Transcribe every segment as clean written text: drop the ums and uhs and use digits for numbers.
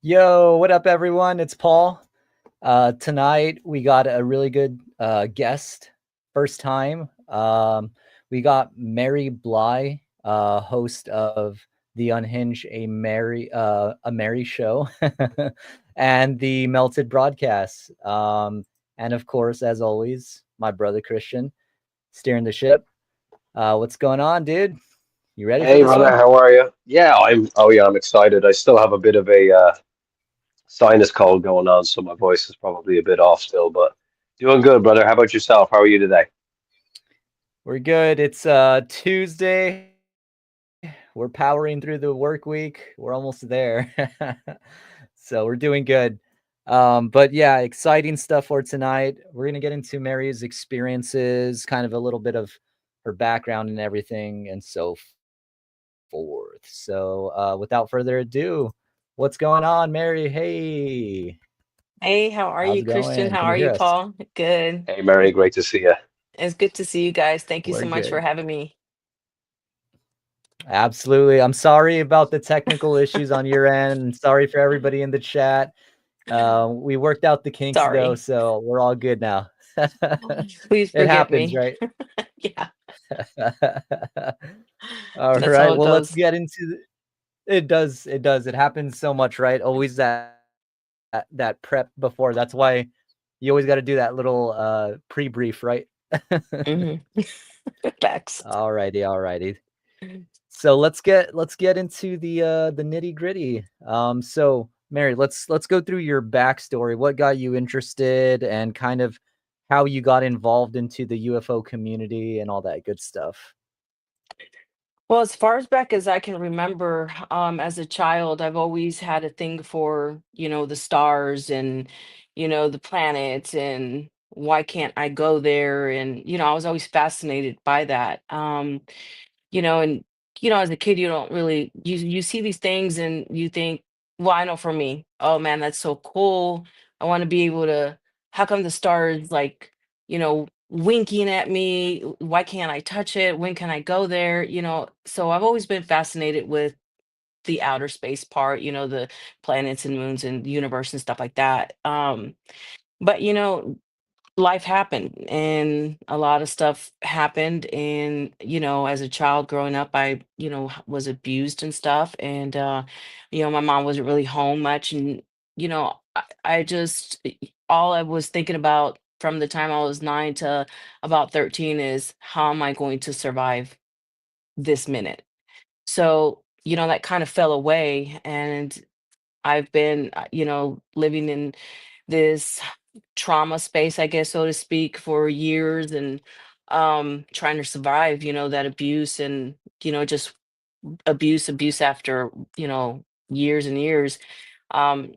Yo, what up, everyone? It's Paul. Tonight we got a really good guest. First time. We got Mary Bly, host of the Unhinged, a Mary show, and the Melted broadcast. And of course, as always, my brother Christian steering the ship. What's going on, dude? You ready for Hey, this brother, one? how are you? Yeah, I'm excited. I still have a bit of a sinus cold going on, so my voice is probably a bit off still, but doing good, brother. How about yourself? How are you today? We're good. It's Tuesday. We're powering through the work week. We're almost there. So we're doing good. But yeah, exciting stuff for tonight. We're going to get into Mary's experiences, kind of a little bit of her background and everything, and so forth. So without further ado, what's going on, Mary? Hey, Hey, how are how's you, it Christian? going? How Can you are you, hear us? Paul? Good. Hey, Mary, great to see you. It's good to see you guys. Thank you We're so much for good. having me. Absolutely. I'm sorry about the technical issues on your end. And sorry for everybody in the chat. We worked out the kinks though, Sorry. so we're all good now. Please It forgive happens, me. right? Yeah, All that's right. how it Well, let's goes. get into it. Does it does it happens so much, right? Always that prep before. That's why you always got to do that little pre-brief, right? Hmm. Facts. All righty. So let's get into the nitty gritty. So Mary, let's go through your backstory. What got you interested, and kind of how you got involved into the UFO community and all that good stuff. Well, as far as back as I can remember, as a child, I've always had a thing for, the stars and, the planets and why can't I go there? And, I was always fascinated by that. And as a kid you don't really you see these things and you think, well, I know for me, oh man, that's so cool. I want to be able to, how come the stars like, winking at me? Why can't I touch it? When can I go there? So I've always been fascinated with the outer space part, the planets and moons and the universe and stuff like that. But life happened and a lot of stuff happened, and as a child growing up, I was abused and stuff, and my mom wasn't really home much, and I just all I was thinking about from the time I was 9 to about 13 is how am I going to survive this minute. So that kind of fell away, and I've been living in this trauma space, I guess, so to speak, for years, and trying to survive, that abuse, and just abuse after, years and years. Um,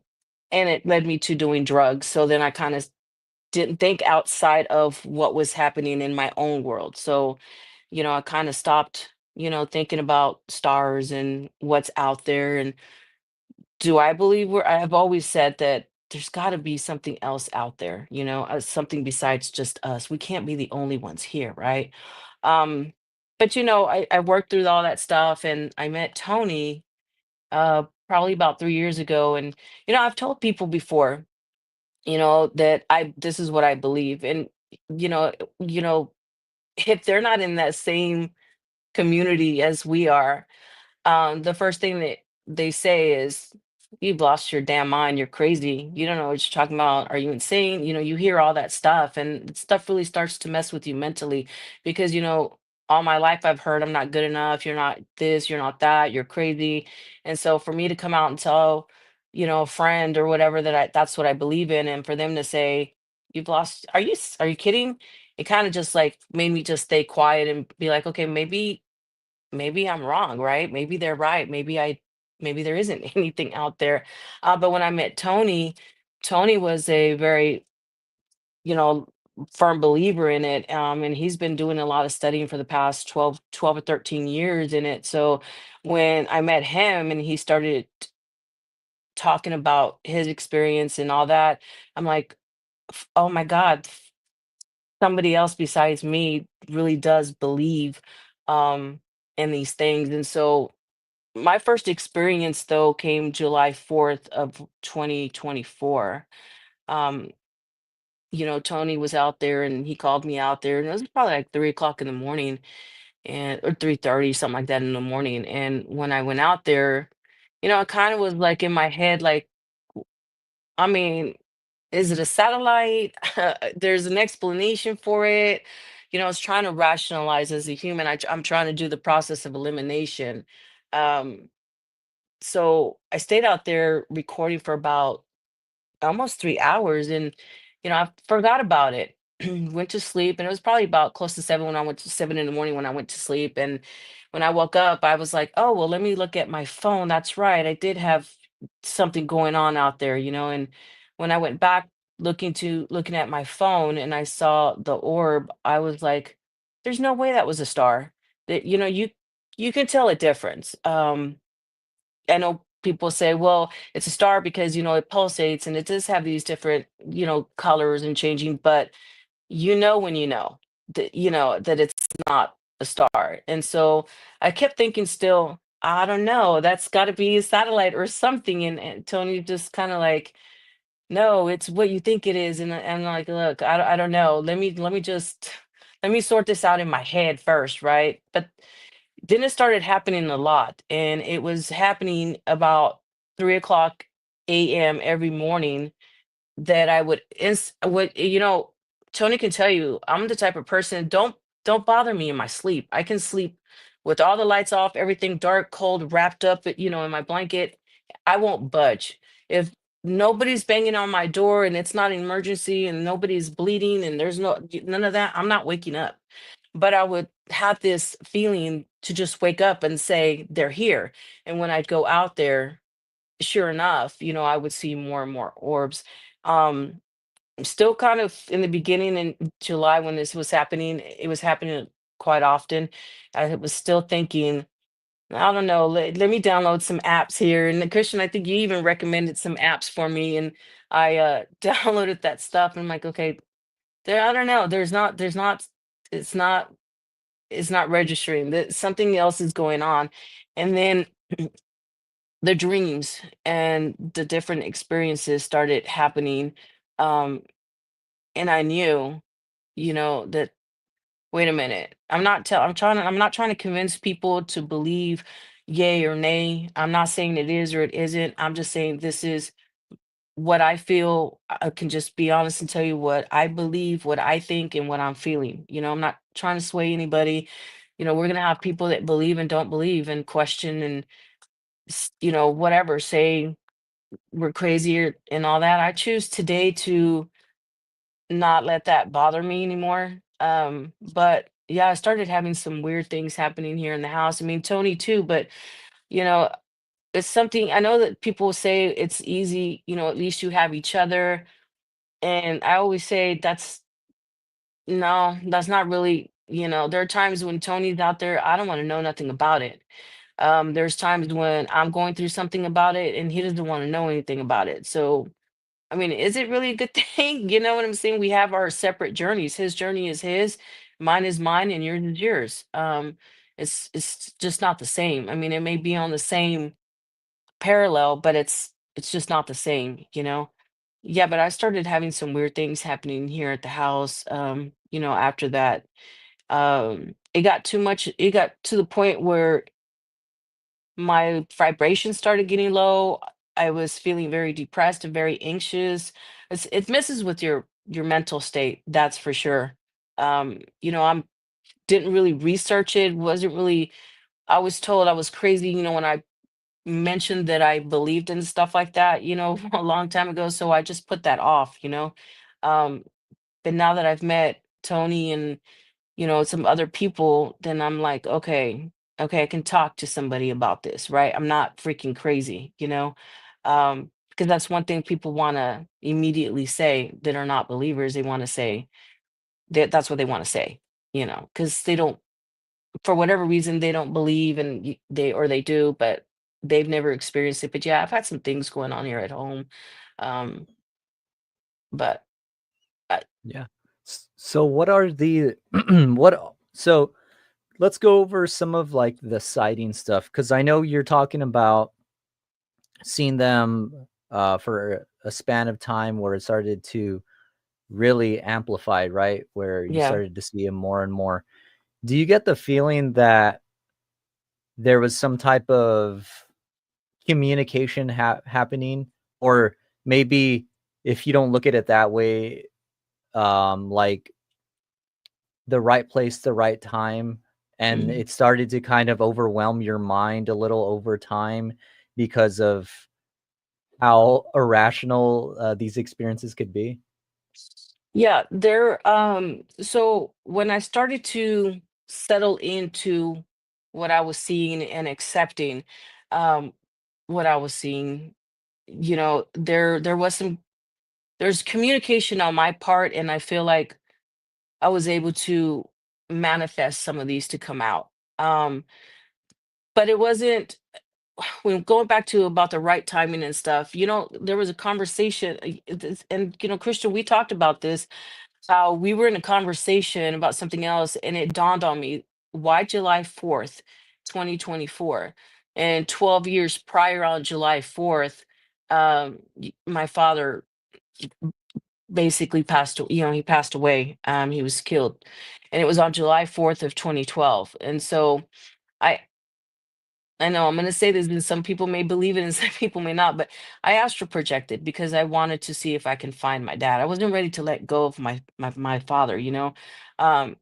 and it led me to doing drugs. So then I kind of didn't think outside of what was happening in my own world. So, I kind of stopped, thinking about stars and what's out there. And do I believe I have always said that there's got to be something else out there, something besides just us. We can't be the only ones here, right? Um, but I worked through all that stuff, and I met Tony probably about 3 years ago. And I've told people before, that I this is what I believe, and you know, you know, if they're not in that same community as we are, the first thing that they say is, "You've lost your damn mind. You're crazy. You don't know what you're talking about. Are you insane?" You hear all that stuff, and stuff really starts to mess with you mentally because, all my life I've heard I'm not good enough. You're not this. You're not that. You're crazy. And so for me to come out and tell, a friend or whatever that that's what I believe in, and for them to say, "You've lost. Are you kidding?" It kind of just like made me just stay quiet and be like, okay, maybe I'm wrong, right? Maybe they're right. Maybe there isn't anything out there. But when I met Tony, Tony was a very, you know, firm believer in it. And he's been doing a lot of studying for the past 12 or 13 years in it. So when I met him and he started talking about his experience and all that, I'm like, oh my God, somebody else besides me really does believe um in these things. And so My first experience though came July 4th of 2024. Um, Tony was out there and he called me out there, and it was probably like 3 o'clock in the morning, and or 3:30, something like that in the morning. And when I went out there, it kind of was like in my head, like, I mean, is it a satellite? There's an explanation for it. I was trying to rationalize as a human. I'm trying to do the process of elimination. Um, so I stayed out there recording for about almost 3 hours, and I forgot about it. Went to sleep, and it was probably about close to 7 in the morning when I went to sleep. And when I woke up, I was like, oh well, let me look at my phone. That's right, I did have something going on out there. And when I went back looking at my phone and I saw the orb, I was like, there's no way that was a star. That you can tell a difference. I know people say, well, it's a star because, it pulsates and it does have these different, colors and changing, but when that it's not a star. And so I kept thinking still, I don't know, that's got to be a satellite or something. And Tony just kind of like, no, it's what you think it is. And I'm like, look, I don't know. Let me sort this out in my head first, right? But then it started happening a lot, and it was happening about 3 o'clock a.m. every morning, that I would, Tony can tell you, I'm the type of person, don't bother me in my sleep. I can sleep with all the lights off, everything dark, cold, wrapped up, in my blanket. I won't budge. If nobody's banging on my door and it's not an emergency and nobody's bleeding and there's none of that, I'm not waking up. But I would have this feeling to just wake up and say they're here. And when I'd go out there, sure enough, I would see more and more orbs. Um, Still kind of in the beginning in July when this was happening, it was happening quite often. I was still thinking, I don't know, let me download some apps here. And then, Christian, I think you even recommended some apps for me, and I downloaded that stuff. And I'm like, okay, I don't know, it's not, it's not registering that something else is going on. And then the dreams and the different experiences started happening. Um, and I knew, that wait a minute. I'm not trying to convince people to believe yay or nay. I'm not saying it is or it isn't. I'm just saying this is what I feel. I can just be honest and tell you what I believe, what I think, and what I'm feeling. I'm not trying to sway anybody. We're gonna have people that believe and don't believe and question and whatever, say we're crazy and all that. I choose today to not let that bother me anymore. But yeah, I started having some weird things happening here in the house. I mean, Tony too, but you know, it's something I know that people say it's easy, at least you have each other. And I always say that's no, that's not really, there are times when Tony's out there, I don't want to know nothing about it. There's times when I'm going through something about it and he doesn't want to know anything about it. So I mean, is it really a good thing? You know what I'm saying? We have our separate journeys. His journey is his, mine is mine, and yours is yours. It's just not the same. I mean, it may be on the same parallel, but it's just not the same, Yeah, but I started having some weird things happening here at the house. After that, it got too much. It got to the point where my vibration started getting low. I was feeling very depressed and very anxious. It messes with your mental state, that's for sure. I'm didn't really research it, wasn't really I was told I was crazy, when I mentioned that I believed in stuff like that, a long time ago. So I just put that off. Um, but now that I've met Tony and some other people, then I'm like, okay, okay, I can talk to somebody about this, right? I'm not freaking crazy. Because that's one thing people want to immediately say that are not believers. They want to say that's what they want to say, because they don't, for whatever reason, they don't believe and they do, but they've never experienced it. But yeah, I've had some things going on here at home. Um, but I, Yeah. So what are the what so let's go over some of like the sighting stuff, because I know you're talking about seeing them for a span of time where it started to really amplify, right? Where you Yeah. started to see them more and more. Do you get the feeling that there was some type of communication happening, or maybe if you don't look at it that way, like the right place, the right time, and Mm. it started to kind of overwhelm your mind a little over time because of how irrational these experiences could be? Yeah, so when I started to settle into what I was seeing and accepting um what I was seeing, there's communication on my part, and I feel like I was able to manifest some of these to come out. Um, but it wasn't when going back to about the right timing and stuff, there was a conversation, and Christian, we talked about this, how we were in a conversation about something else, and it dawned on me, why July 4th, 2024? And 12 years prior on July 4th, my father basically he passed away. He was killed. And it was on July 4th of 2012. And so I I know I'm going to say this, and some people may believe it and some people may not, but I astral projected because I wanted to see if I can find my dad. I wasn't ready to let go of my father. Um,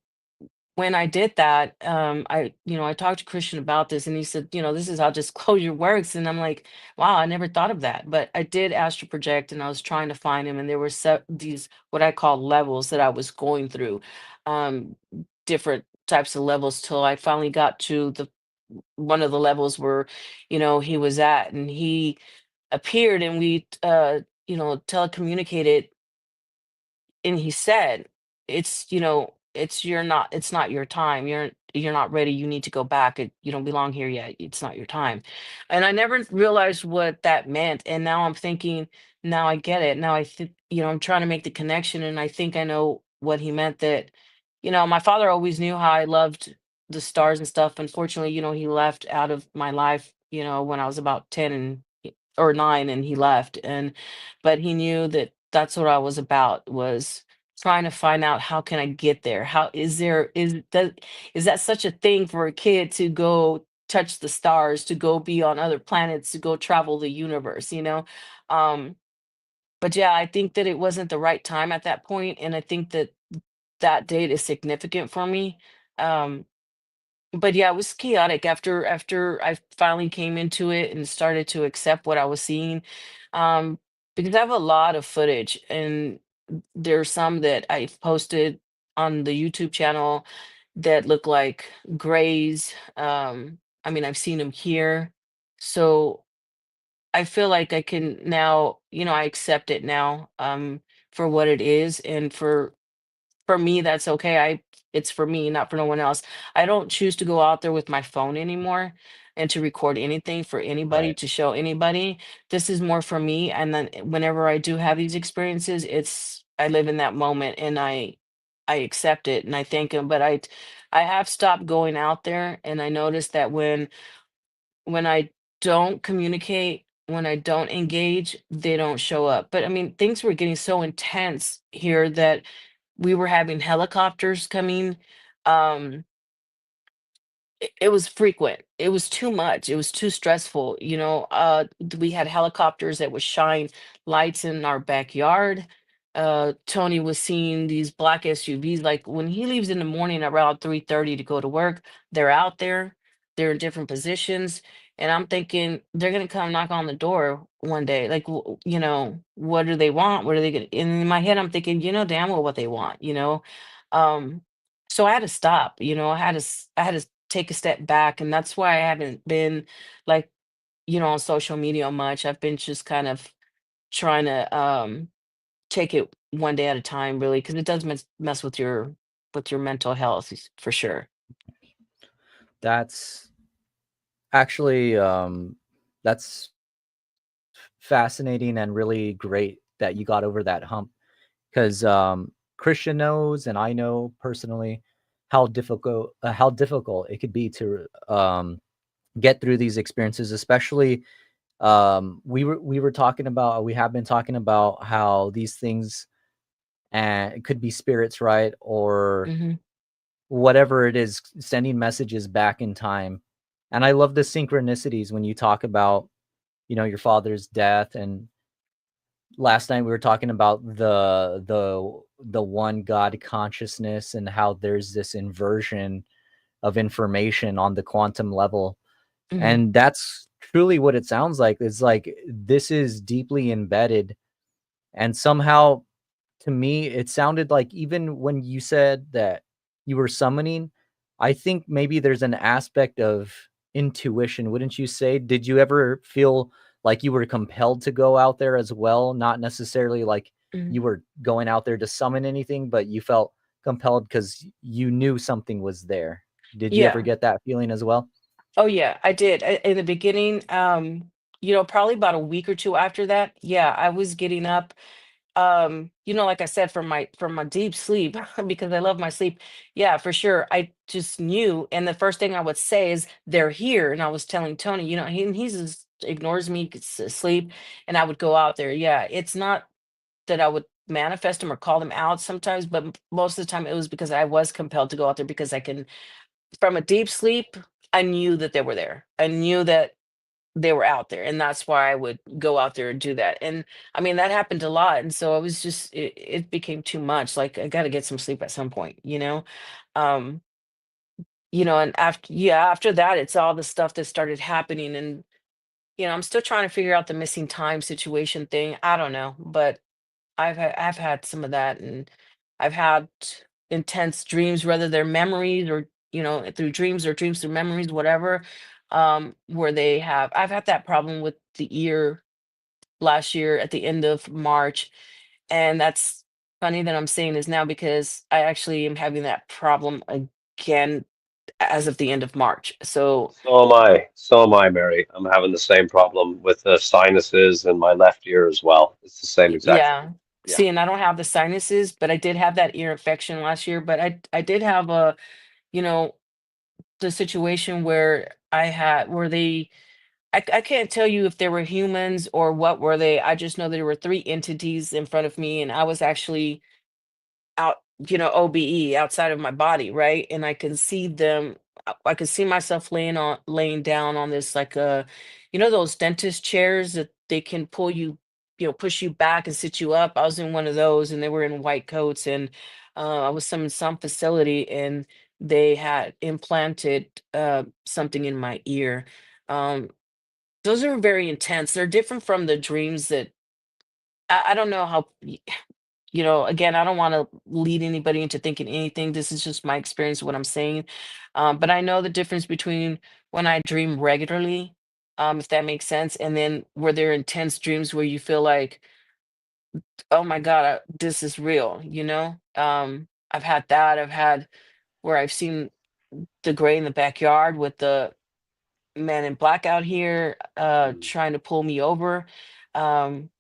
when I did that, I talked to Christian about this, and he said, this is how disclosure works. And I'm like, wow, I never thought of that. But I did astral project, and I was trying to find him, and there were these what I call levels that I was going through, um, different types of levels till I finally got to the one of the levels where, he was at, and he appeared, and we, telecommunicated, and he said, it's not your time, you're not ready, you need to go back, you don't belong here yet, it's not your time. And I never realized what that meant, and now I'm thinking, now I get it, now I think, I'm trying to make the connection, and I think I know what he meant, that my father always knew how I loved the stars and stuff. Unfortunately, he left out of my life, when I was about 10 or 9, and he left. And but he knew that that's what I was about, was trying to find out, how can I get there? How is that such a thing for a kid to go touch the stars, to go be on other planets, to go travel the universe, Um but yeah, I think that it wasn't the right time at that point, and I think that that date is significant for me. Um but yeah, it was chaotic after I finally came into it and started to accept what I was seeing. Um, because I have a lot of footage, and there's some that I've posted on the YouTube channel that look like grays. I mean, I've seen them here. So I feel like I can now, I accept it now, for what it is, and for me, that's okay. It's for me, not for no one else. I don't choose to go out there with my phone anymore and to record anything for anybody, Right. to show anybody. This is more for me. And then whenever I do have these experiences, I live in that moment, and I accept it, and I thank him. But I have stopped going out there, and I noticed that when I don't communicate, when I don't engage, they don't show up. But I mean, things were getting so intense here that we were having helicopters coming. Um, it was frequent. It was too much. It was too stressful. We had helicopters that would shine lights in our backyard. Tony was seeing these black SUVs. Like when he leaves in the morning around 3:30 to go to work, they're out there. They're in different positions. And I'm thinking they're gonna come knock on the door one day. Like, what do they want? What are they gonna? And in my head, I'm thinking, damn well what they want. Um, so I had to stop. I had to take a step back, and that's why I haven't been, like, on social media much. I've been just kind of trying to take it one day at a time, really, because it does mess with your mental health, for sure. That's actually that's fascinating and really great that you got over that hump, because Christian knows and I know personally how difficult it could be to get through these experiences, especially we have been talking about how these things and it could be spirits, right? Or Hmm. whatever it is, sending messages back in time. And I love the synchronicities when you talk about, your father's death. And last night we were talking about the one God consciousness and how there's this inversion of information on the quantum level. Hmm. And that's truly what it sounds like. It's like this is deeply embedded. And somehow, to me, it sounded like even when you said that you were summoning, I think maybe there's an aspect of intuition, wouldn't you say? Did you ever feel like you were compelled to go out there as well? Not necessarily like Hmm. you were going out there to summon anything, but you felt compelled because you knew something was there. Did you ever Yeah. get that feeling as well? Oh yeah, I did. In the beginning, probably about a week or two after that, yeah, I was getting up, like I said, from my deep sleep because I love my sleep. Yeah, for sure. I just knew. And the first thing I would say is they're here. And I was telling Tony, he just ignores me, gets asleep, and I would go out there. Yeah, it's not that I would manifest them or call them out sometimes, but most of the time it was because I was compelled to go out there because I can, from a deep sleep, I knew that they were there. I knew that they were out there, and that's why I would go out there and do that. And I mean, that happened a lot, and so I was just it became too much. Like, I got to get some sleep at some point. Um, and after that, it's all the stuff that started happening, and I'm still trying to figure out the missing time situation thing. I don't know, but I've had some of that, and I've had intense dreams, whether they're memories or through dreams or dreams through memories, whatever. Where I've had that problem with the ear last year at the end of March, and that's funny that I'm saying this now because I actually am having that problem again as of the end of March. So So am I. So am I, Mary. I'm having the same problem with the sinuses in my left ear as well. It's the same exact thing. yeah. Yeah. See, and I don't have the sinuses, but I did have that ear infection last year. But I did have you know, the situation where I can't tell you if they were humans or what were they. I just know there were three entities in front of me, and I was actually out, OBE outside of my body, right? And I can see them. I could see myself laying down on this, like, those dentist chairs that they can pull you, push you back and sit you up. I was in one of those, and they were in white coats, and I was in some facility, and they had implanted something in my ear. Um, those are very intense. They're different from the dreams that I don't know how. Again, I don't want to lead anybody into thinking anything. This is just my experience, what I'm saying. But I know the difference between when I dream regularly, if that makes sense, and then where there are intense dreams where you feel like, oh my God, this is real. I've had that. I've had where I've seen the gray in the backyard with the man in black out here Mm. trying to pull me over. Um,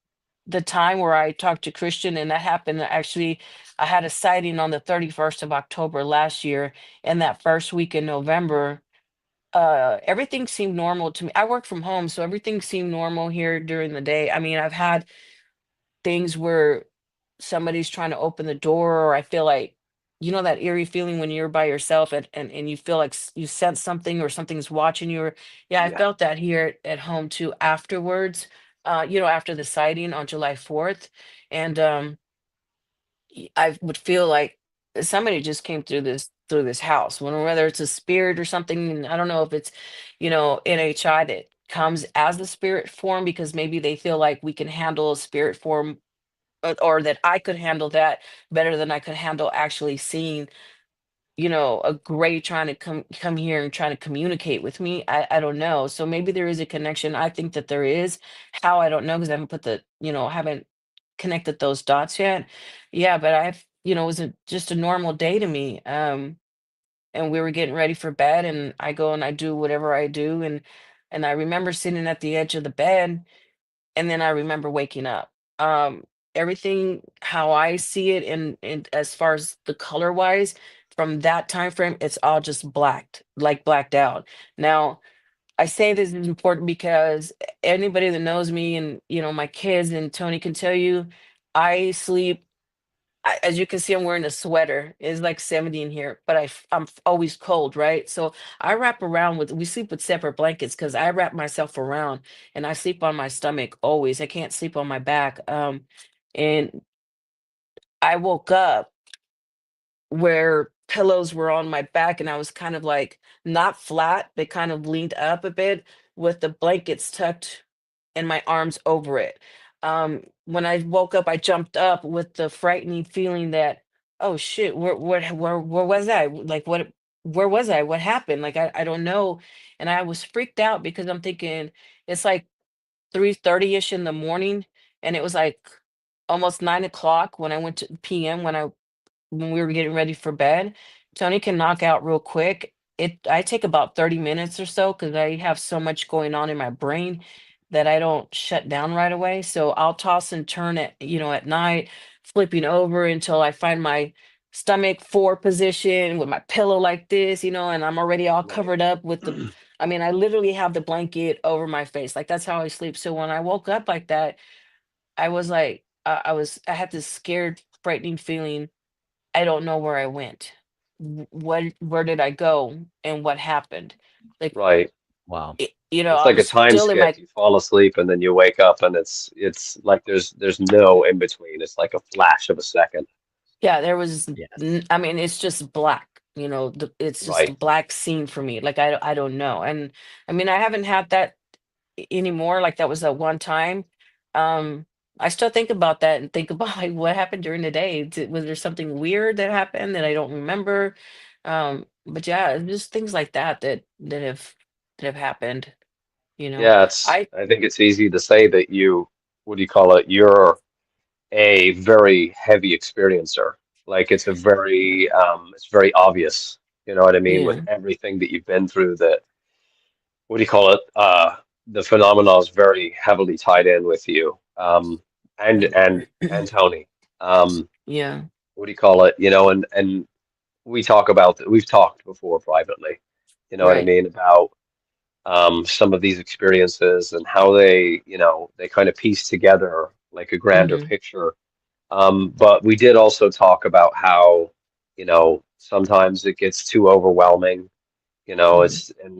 the time where I talked to Christian, and that happened actually, I had a sighting on the 31st of October last year, and that first week in November, everything seemed normal to me. I work from home, so everything seemed normal here during the day. I mean, I've had things where somebody's trying to open the door, or I feel like, that eerie feeling when you're by yourself, and you feel like you sense something or something's watching you. Or, yeah, I Yeah. felt that here at home too afterwards, after the sighting on July 4th. And I would feel like somebody just came through this house, whether it's a spirit or something. And I don't know if it's, NHI that comes as the spirit form because maybe they feel like we can handle a spirit form, or that I could handle that better than I could handle actually seeing, a gray trying to come here and trying to communicate with me. I don't know. So maybe there is a connection. I think that there is. How, I don't know, because I haven't haven't connected those dots yet. Yeah, but it was just a normal day to me. And we were getting ready for bed, and I go and I do whatever I do, and I remember sitting at the edge of the bed, and then I remember waking up. Everything how I see it, and as far as the color wise, from that time frame, it's all just blacked out. Now, I say this is important because anybody that knows me and my kids and Tony can tell you, I sleep. As you can see, I'm wearing a sweater. It's like 70 in here, but I'm always cold, right? So I wrap around we sleep with separate blankets because I wrap myself around and I sleep on my stomach always. I can't sleep on my back. And I woke up where pillows were on my back and I was kind of like not flat, but kind of leaned up a bit with the blankets tucked and my arms over it. When I woke up, I jumped up with the frightening feeling that, oh shit, where was I? Like where was I? What happened? Like I don't know. And I was freaked out because I'm thinking it's like 3:30ish in the morning, and it was like almost 9 o'clock when I went to PM when we were getting ready for bed. Tony can knock out real quick. I take about 30 minutes or so because I have so much going on in my brain that I don't shut down right away. So I'll toss and turn at night, flipping over until I find my stomach four position with my pillow like this, and I'm already all Right. covered up with I mean, I literally have the blanket over my face. Like that's how I sleep. So when I woke up like that, I was like, I had this scared, frightening feeling. I don't know where I went. Where did I go and what happened? Like, Right. Wow. It's I like a was time still in skip. my You fall asleep and then you wake up and it's like there's no in between. It's like a flash of a second. yeah, there was Yes. I mean, it's just black, it's just Right. a black scene for me. Like I don't know. And I mean, I haven't had that anymore. Like that was that one time. Um, I still think about that and think about like what happened during the day. Was there something weird that happened that I don't remember? But yeah, it's just things like that have happened, you know. Yeah, I I think it's easy to say that what do you call it? You're a very heavy experiencer. Like it's very obvious. You know what I mean? With Yeah. everything that you've been through, that what do you call it? The phenomena is very heavily tied in with you. And Tony. Yeah. What do you call it? And we've talked before privately. You know what I Right. mean? About some of these experiences and how they kind of piece together like a grander Hmm. picture. But we did also talk about how, sometimes it gets too overwhelming, Hmm.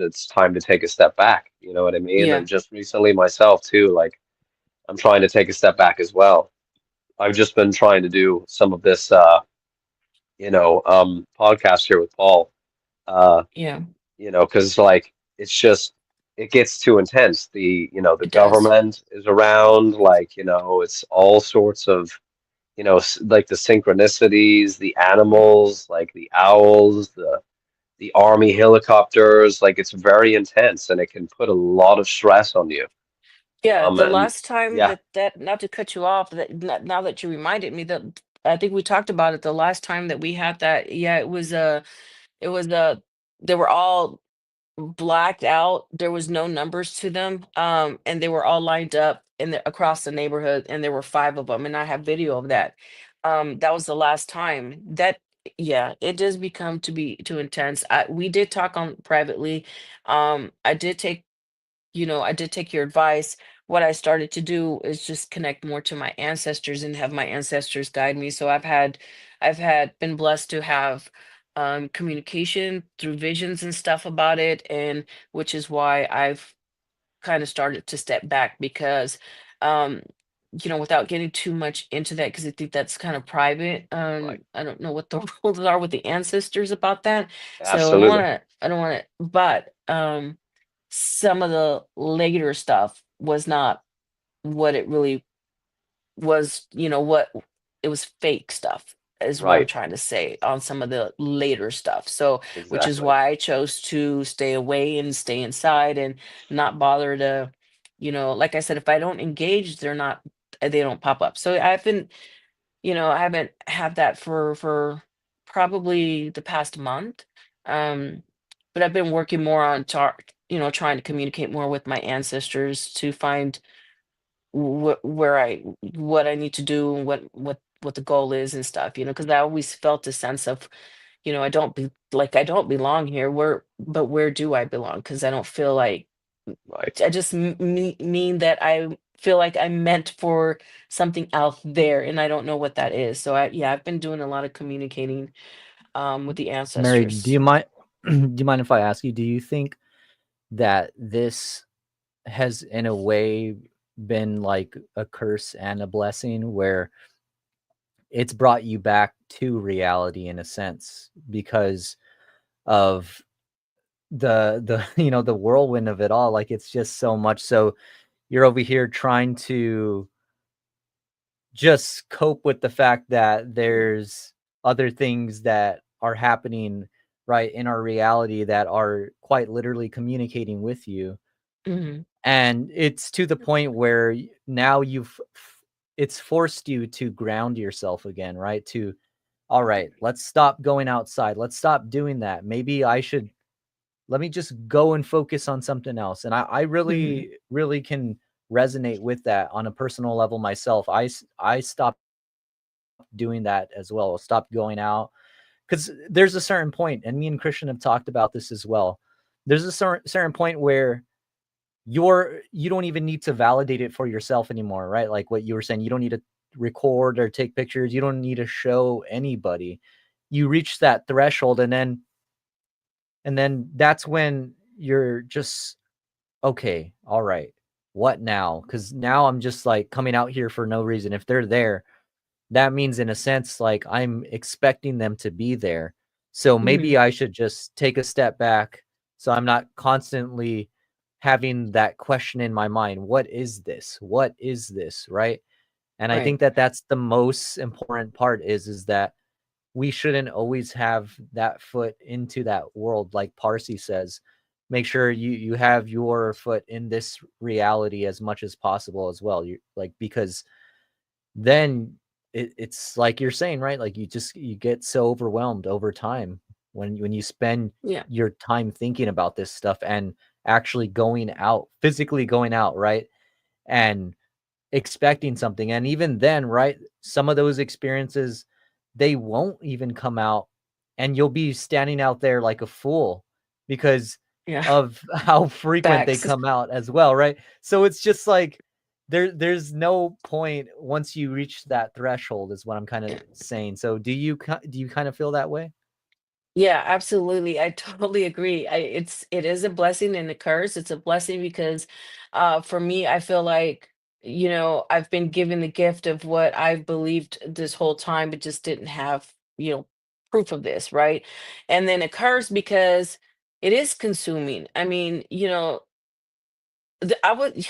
it's time to take a step back, you know what I mean? Yeah. And just recently myself too, like I'm trying to take a step back as well. I've just been trying to do some of this podcast here with Paul. Uh, Yeah. because like it gets too intense. The It does. government is around, like, it's all sorts of, like the synchronicities, the animals, like the owls, the army helicopters, like it's very intense and it can put a lot of stress on you. Yeah, the And last time yeah, that not to cut you off, now that you reminded me that I think we talked about it the last time that we had that. Yeah, it was they were all blacked out. There was no numbers to them. And they were all lined up across the neighborhood, and there were five of them, and I have video of that. That was the last time. Yeah, it does become to be too intense. We did talk on privately. I did take your advice. What I started to do is just connect more to my ancestors and have my ancestors guide me. So been blessed to have communication through visions and stuff about it, and which is why I've kind of started to step back because um without getting too much into that, because I think that's kind of private. right, I don't know what the rules are with the ancestors about that, so absolutely, I don't want to, but some of the later stuff was not what it really was. What it was, fake stuff is what I'm right, trying to say on some of the later stuff. So which is exactly, why I chose to stay away and stay inside and not bother to, like I said, if I don't engage, they don't pop up. So I haven't had that for probably the past month. Um, but I've been working more on trying to communicate more with my ancestors to find what I need to do and what the goal is and stuff, because I always felt a sense of, I don't I don't belong here. Where do I belong? Because I don't feel like Right. I just mean that I feel like I'm meant for something out there, and I don't know what that is. So yeah, I've been doing a lot of communicating with the Mary, do ancestors. you mind do you mind if I ask you, do you think that this has in a way been like a curse and a blessing where it's brought you back to reality in a sense because of the the whirlwind of it all, like it's just so much, so you're over here trying to just cope with the fact that there's other things that are happening right in our reality that are quite literally communicating with you, Hmm. and it's to the point where now it's forced you to ground yourself again, right? To all right, let's stop going outside, let's stop doing that, maybe I should let me just go and focus on something else. And I Hmm. really really can resonate with that on a personal level myself. I stopped doing that as well, stopped going out, because there's a certain point, and me and Christian have talked about this as well. There's a certain point where you don't even need to validate it for yourself anymore, right? Like what you were saying, you don't need to record or take pictures, you don't need to show anybody. You reach that threshold, and then that's when you're just okay, all right, what now? Because now I'm just like coming out here for no reason. If they're there, that means in a sense, like I'm expecting them to be there. So Hmm. maybe I should just take a step back so I'm not constantly having that question in my mind. What is this? What is this? Right. And I Right. think that that's the most important part is that we shouldn't always have that foot into that world. Like Parsi says, make sure you have your foot in this reality as much as possible as well. You like, because then it's like you're saying, right? Like you get so overwhelmed over time when you spend Yeah. your time thinking about this stuff and actually going out, physically going out, right? And expecting something. And even then, right, some of those experiences, they won't even come out, and you'll be standing out there like a fool because Yeah. of how frequent they Facts. come out as well, right? So it's just like there's no point once you reach that threshold is what I'm kind of saying. So do you kind of feel that way? Yeah, absolutely. I totally agree. It is a blessing and a curse. It's a blessing because for me, I feel like, I've been given the gift of what I've believed this whole time, but just didn't have, proof of this, right? And then a curse because it is consuming. I mean, I would,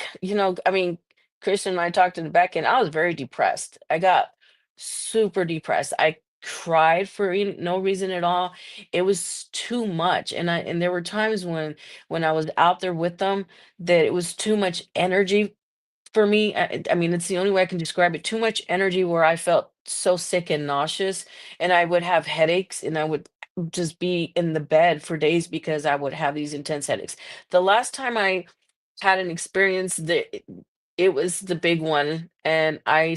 I mean, Christian and I talked in the back end. I was very depressed. I got super depressed. I cried for no reason at all. It was too much, and there were times when I was out there with them that it was too much energy for me. I mean, it's the only way I can describe it. Too much energy where I felt so sick and nauseous, and I would have headaches, and I would just be in the bed for days because I would have these intense headaches. The last time I had an experience that it was the big one, and I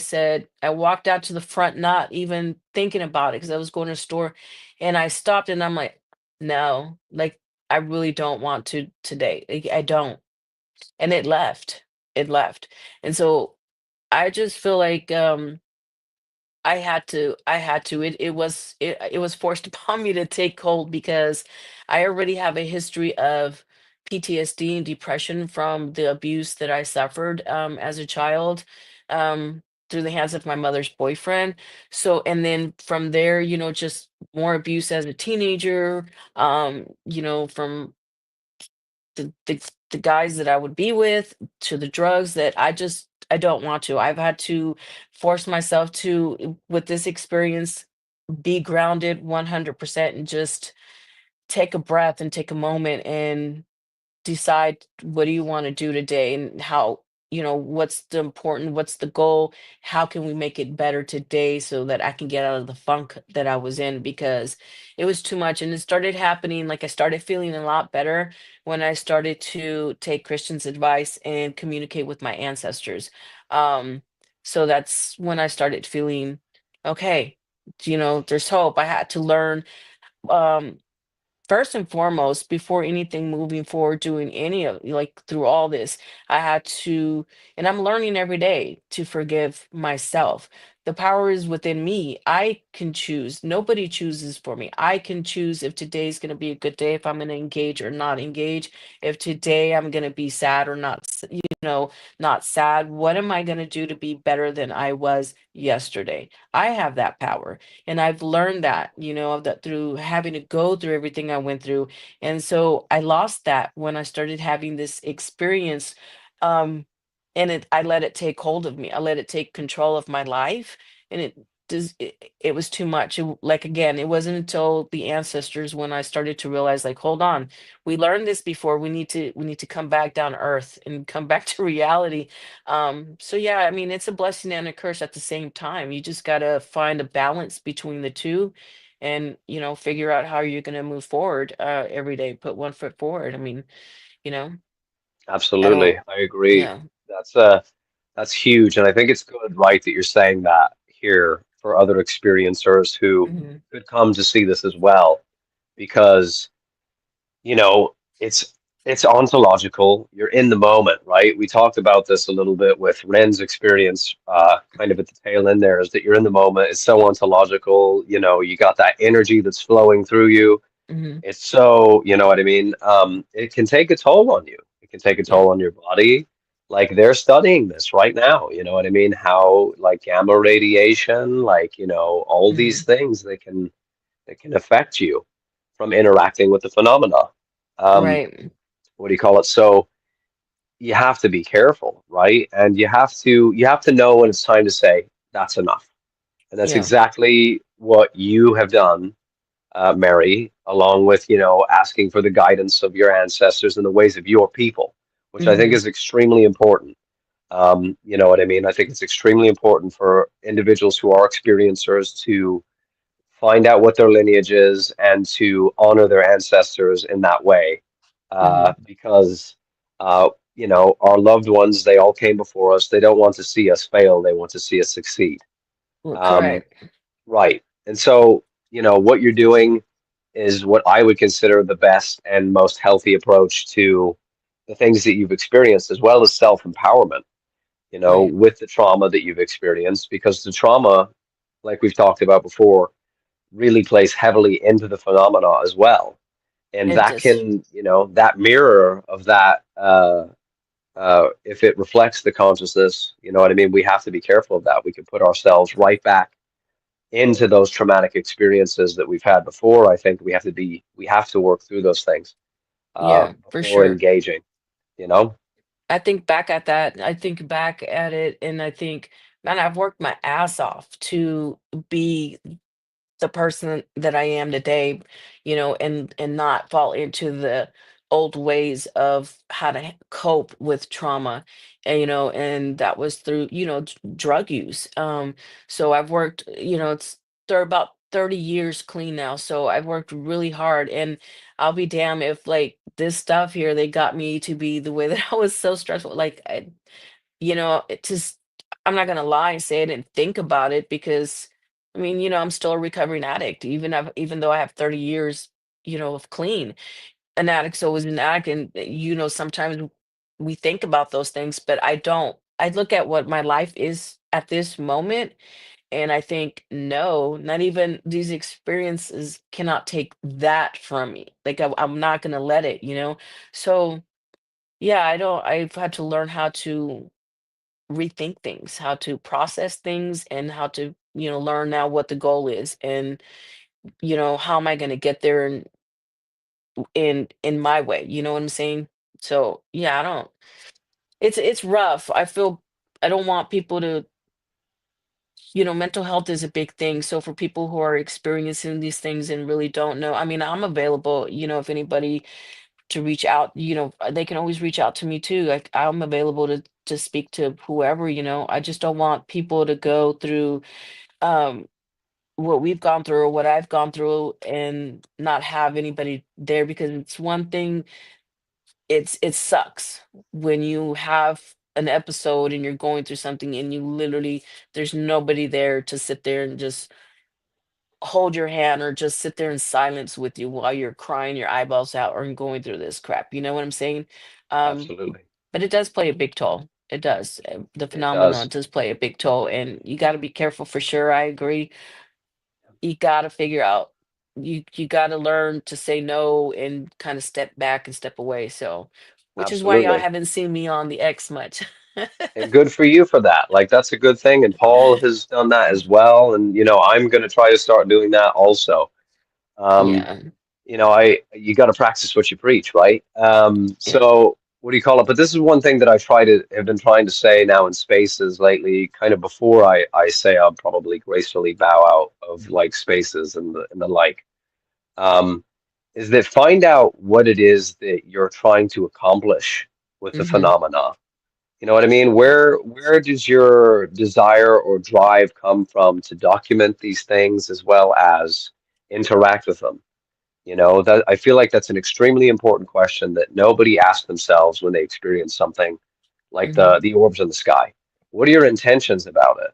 walked out to the front not even thinking about it because I was going to the store, and I stopped and I'm like, no, like I really don't want to today. Like, I don't. And it left. And so I just feel like it was forced upon me to take hold because I already have a history of PTSD and depression from the abuse that I suffered as a child, through the hands of my mother's boyfriend. So, and then from there, just more abuse as a teenager, from the guys that I would be with, to the drugs that I don't want to. I've had to force myself to, with this experience, be grounded 100% and just take a breath and take a moment and decide what do you want to do today, and how, what's the goal, how can we make it better today so that I can get out of the funk that I was in, because it was too much. And it started happening, like I started feeling a lot better when I started to take Christian's advice and communicate with my ancestors. um so that's when I started feeling okay, there's hope. I had to learn um first and foremost, before anything moving forward, doing any of like through all this, I had to, and I'm learning every day to forgive myself. The power is within me. I can choose. Nobody chooses for me. I can choose if today's going to be a good day, if I'm going to engage or not engage, if today I'm going to be sad or not, not sad. What am I going to do to be better than I was yesterday? I have that power. And I've learned that, that through having to go through everything I went through. And so I lost that when I started having this experience. Um, I let it take hold of me. I let it take control of my life. And it was too much. Like, again, it wasn't until the ancestors when I started to realize, like, hold on, we learned this before. We need to come back down to earth and come back to reality. So yeah, I mean, it's a blessing and a curse at the same time. You just gotta find a balance between the two and, figure out how you're gonna move forward every day, put one foot forward. I mean, you know, I Absolutely, don't, I agree. yeah. That's that's huge, and I think it's good, right, that you're saying that here for other experiencers who Hmm. could come to see this as well, because you know, it's ontological. You're in the moment, right? We talked about this a little bit with Ren's experience, kind of at the tail end there, is that you're in the moment. It's so ontological. You know, you got that energy that's flowing through you. Hmm. It's so, you know what I mean? It can take a toll on you. It can take a Yeah. toll on your body. Like they're studying this right now, you know what I mean? How like gamma radiation, like, you know, all these Hmm. things that can affect you from interacting with the phenomena. Um, Right. what do you call it? So you have to be careful, right? And you have to know when it's time to say that's enough. And that's Yeah. exactly what you have done, Mary, along with, you know, asking for the guidance of your ancestors and the ways of your people, which I think Hmm. is extremely important. You know what I mean? I think it's extremely important for individuals who are experiencers to find out what their lineage is and to honor their ancestors in that way. Hmm. Because, you know, our loved ones, they all came before us. They don't want to see us fail, they want to see us succeed. Well, Um, correct. right. And so, you know, what you're doing is what I would consider the best and most healthy approach to the things that you've experienced, as well as self-empowerment, you know, Right. with the trauma that you've experienced, because the trauma, like we've talked about before, really plays heavily into the phenomena as well. And It that just, can, you know, that mirror of that, if it reflects the consciousness, you know what I mean? We have to be careful of that. We can put ourselves right back into those traumatic experiences that we've had before. I think we have to work through those things yeah, for before sure. engaging, you know? I think back at that. I think back at it, and I think, man, I've worked my ass off to be the person that I am today, and not fall into the old ways of how to cope with trauma. And that was through, drug use. So I've worked, they're about 30 years clean now. So I've worked really hard, and I'll be damned if like this stuff here, they got me to be the way that I was so stressful. Like it just, I'm not gonna lie and say I didn't think about it because I mean, I'm still a recovering addict, even though I have 30 years, of clean. An addict's always an addict, and sometimes we think about those things, but I don't. I look at what my life is at this moment, and I think, no, not even these experiences cannot take that from me. Like I'm not gonna let it, So yeah, I don't. I've had to learn how to rethink things, how to process things, and how to, learn now what the goal is, and how am I going to get there in my way. You know what I'm saying? So yeah, I don't. It's rough. I feel I don't want people to. Mental health is a big thing. So for people who are experiencing these things and really don't know, I mean, I'm available. If anybody to reach out, they can always reach out to me too. Like I'm available to speak to whoever. I just don't want people to go through um what we've gone through or what I've gone through and not have anybody there, because it's one thing, it sucks when you have an episode and you're going through something and you literally there's nobody there to sit there and just hold your hand or just sit there in silence with you while you're crying your eyeballs out or going through this crap. You know what I'm saying? Um, Absolutely. but it does play a big toll. It does. The It does. phenomenon does play a big toll, and you got to be careful for sure. I agree. You got to figure out. You got to learn to say no and kind of step back and step away. So, which is why y'all Absolutely. haven't seen me on the X much. And good for you for that. Like that's a good thing. And Paul has done that as well. And I'm going to try to start doing that also. Um, Yeah. I you got to practice what you preach, right? Yeah. So what do you call it? But this is one thing that have been trying to say now in spaces lately, kind of before I say I'll probably gracefully bow out of like spaces and the like. Um, is that find out what it is that you're trying to accomplish with the Hmm. phenomena. You know what I mean? Where does your desire or drive come from to document these things as well as interact with them? That I feel like that's an extremely important question that nobody asks themselves when they experience something like Hmm. the orbs in the sky. What are your intentions about it?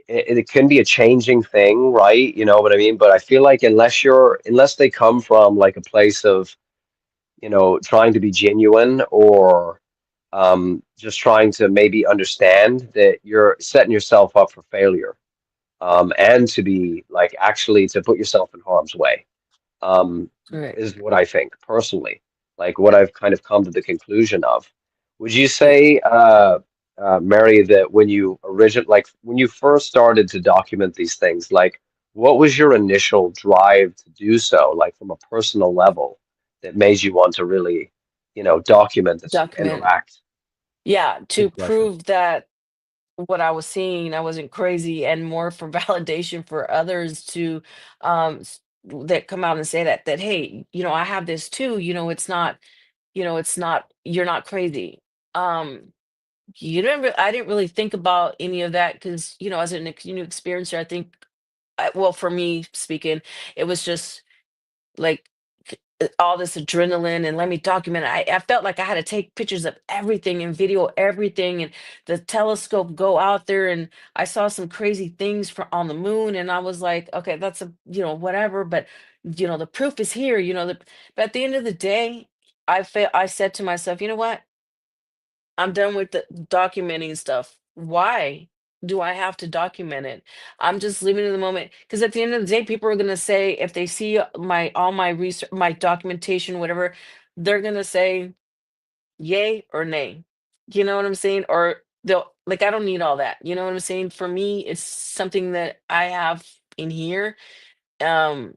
And it can be a changing thing, right? You know what I mean? But I feel like unless they come from like a place of trying to be genuine or just trying to maybe understand that you're setting yourself up for failure, and to be like actually to put yourself in harm's way, um, Right. is what I think personally, like what I've kind of come to the conclusion of. Would you Yeah. say, Mary, that when you first started to document these things, like what was your initial drive to do so, like from a personal level, that made you want to really, document this and Document. interact? Yeah, to Good question. prove that what I was seeing, I wasn't crazy, and more for validation for others to that come out and say that hey, I have this too. It's not you're not crazy. Um, I didn't really think about any of that because as an new experiencer, I think, well, for me speaking, it was just like all this adrenaline and let me document it. I felt like I had to take pictures of everything and video everything and the telescope go out there, and I saw some crazy things on the moon, and I was like, okay, that's a whatever, but the proof is here, but at the end of the day, I said to myself, you know what, I'm done with the documenting stuff. Why do I have to document it? I'm just living in the moment because at the end of the day, people are gonna say if they see my all my research, my documentation, whatever, they're gonna say yay or nay. You know what I'm saying? Or they'll like I don't need all that. You know what I'm saying? For me, it's something that I have in here. um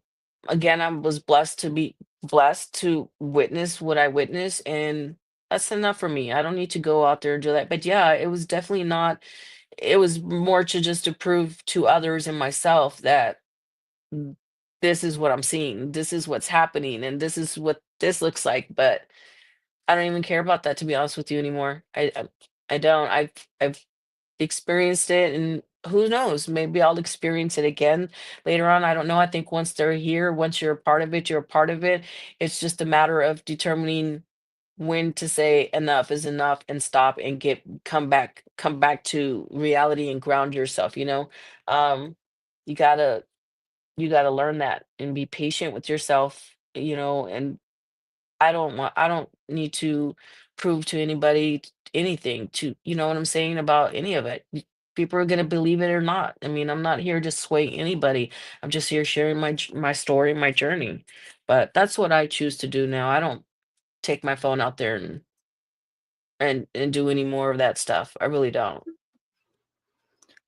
Again, I was blessed to witness what I witnessed, and that's enough for me. I don't need to go out there and do that. But yeah, it was definitely not, it was more to just to prove to others and myself that mm, this is what I'm seeing, this is what's happening, and this is what this looks like. But I don't even care about that, to be honest with you, anymore. I don't. I've experienced it, and who knows, maybe I'll experience it again later on. I don't know. I think once they're here, once you're a part of it, you're a part of it. It's just a matter of determining when to say enough is enough and stop and come back to reality and ground yourself, um you gotta learn that and be patient with yourself, and I don't need to prove to anybody anything, to what I'm saying about any of it. People are gonna believe it or not. I mean, I'm not here to sway anybody. I'm just here sharing my story, my journey. But that's what I choose to do now. I don't take my phone out there and do any more of that stuff. I really don't.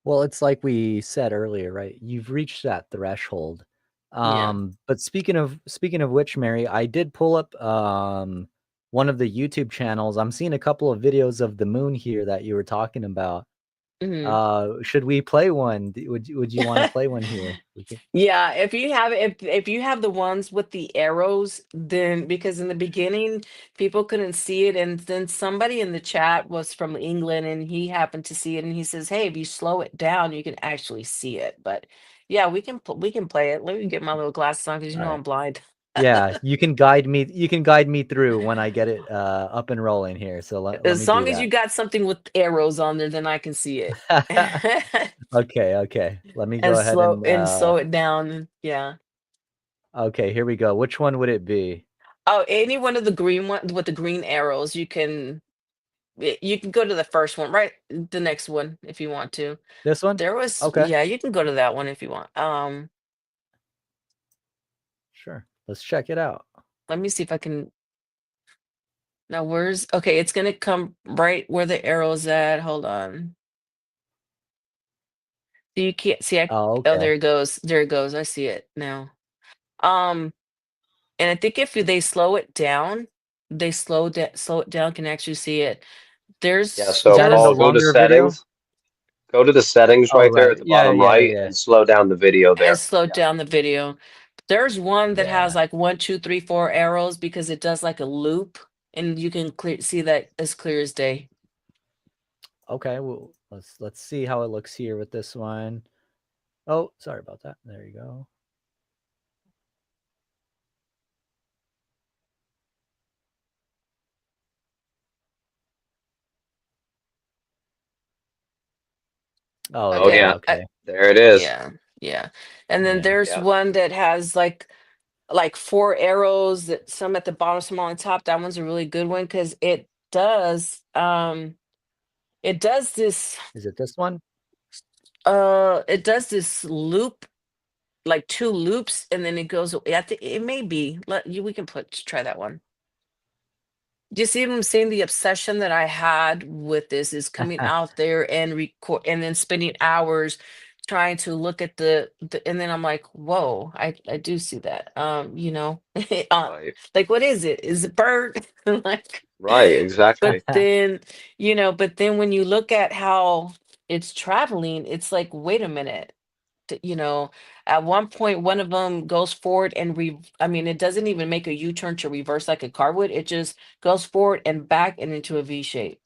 Well, it's like we said earlier, right? You've reached that threshold. Yeah. But speaking of which, Mary, I did pull up one of the YouTube channels. I'm seeing a couple of videos of the moon here that you were talking about. Mhm. Should we play one? Would you want to play one here? We can. Yeah, if you have the ones with the arrows, then because in the beginning people couldn't see it, and then somebody in the chat was from England and he happened to see it, and he says, "Hey, if you slow it down, you can actually see it." But yeah, we can play it. Let me get my little glasses on because All right. I'm blind. Yeah, you can guide me. You can guide me through when I get it up and rolling here. So let me As do long as you that. got something with arrows on there, then I can see it. Okay, okay. Let me go and ahead and slow it down. Yeah. okay, here we go. Which one would it be? Oh, any one of the green one with the green arrows, you can go to the first one, right? The next one if you want to. This one? There was Okay, Yeah, you can go to that one if you want. sure. Let's check it out. Let me see if I can now where's okay, it's gonna come right where the arrow's at. Hold on. So you can't see Oh, oh okay. there it goes. There it goes. I see it now. Um and I think if they slow it down, they slow it down, can actually see it. Yeah, Is so that in the Paul, go to longer video? settings. Go to the settings Oh, right there right. at the Yeah, bottom yeah, right yeah. and slow down the video And there. slow down the video. There's one that has Yeah. like 1, 2, 3, 4 arrows because it does like a loop and you can see that as clear as day. Okay, well, let's see how it looks here with this one. Oh, sorry about that. There you go. Oh, Oh Okay. yeah, yeah, okay. there it is. Yeah. Yeah. And then Yeah. there's Yeah. one that has like 4 arrows that some at the bottom, some on top. That one's a really good one because it does this Is it this one? it does this loop, like 2 loops, and then it goes I think it may be we can try that one. Do you see what I'm saying? The obsession that I had with this is coming out there and record and then spending hours trying to look at and then I'm like, whoa, I do see that. Right. Like what is it? Is it bird? Like, Right, but exactly. then, but then when you look at how it's traveling, it's like, wait a minute. At one point, one of them goes forward and I mean, it doesn't even make a U-turn to reverse like a car would. It just goes forward and back and into a V shape.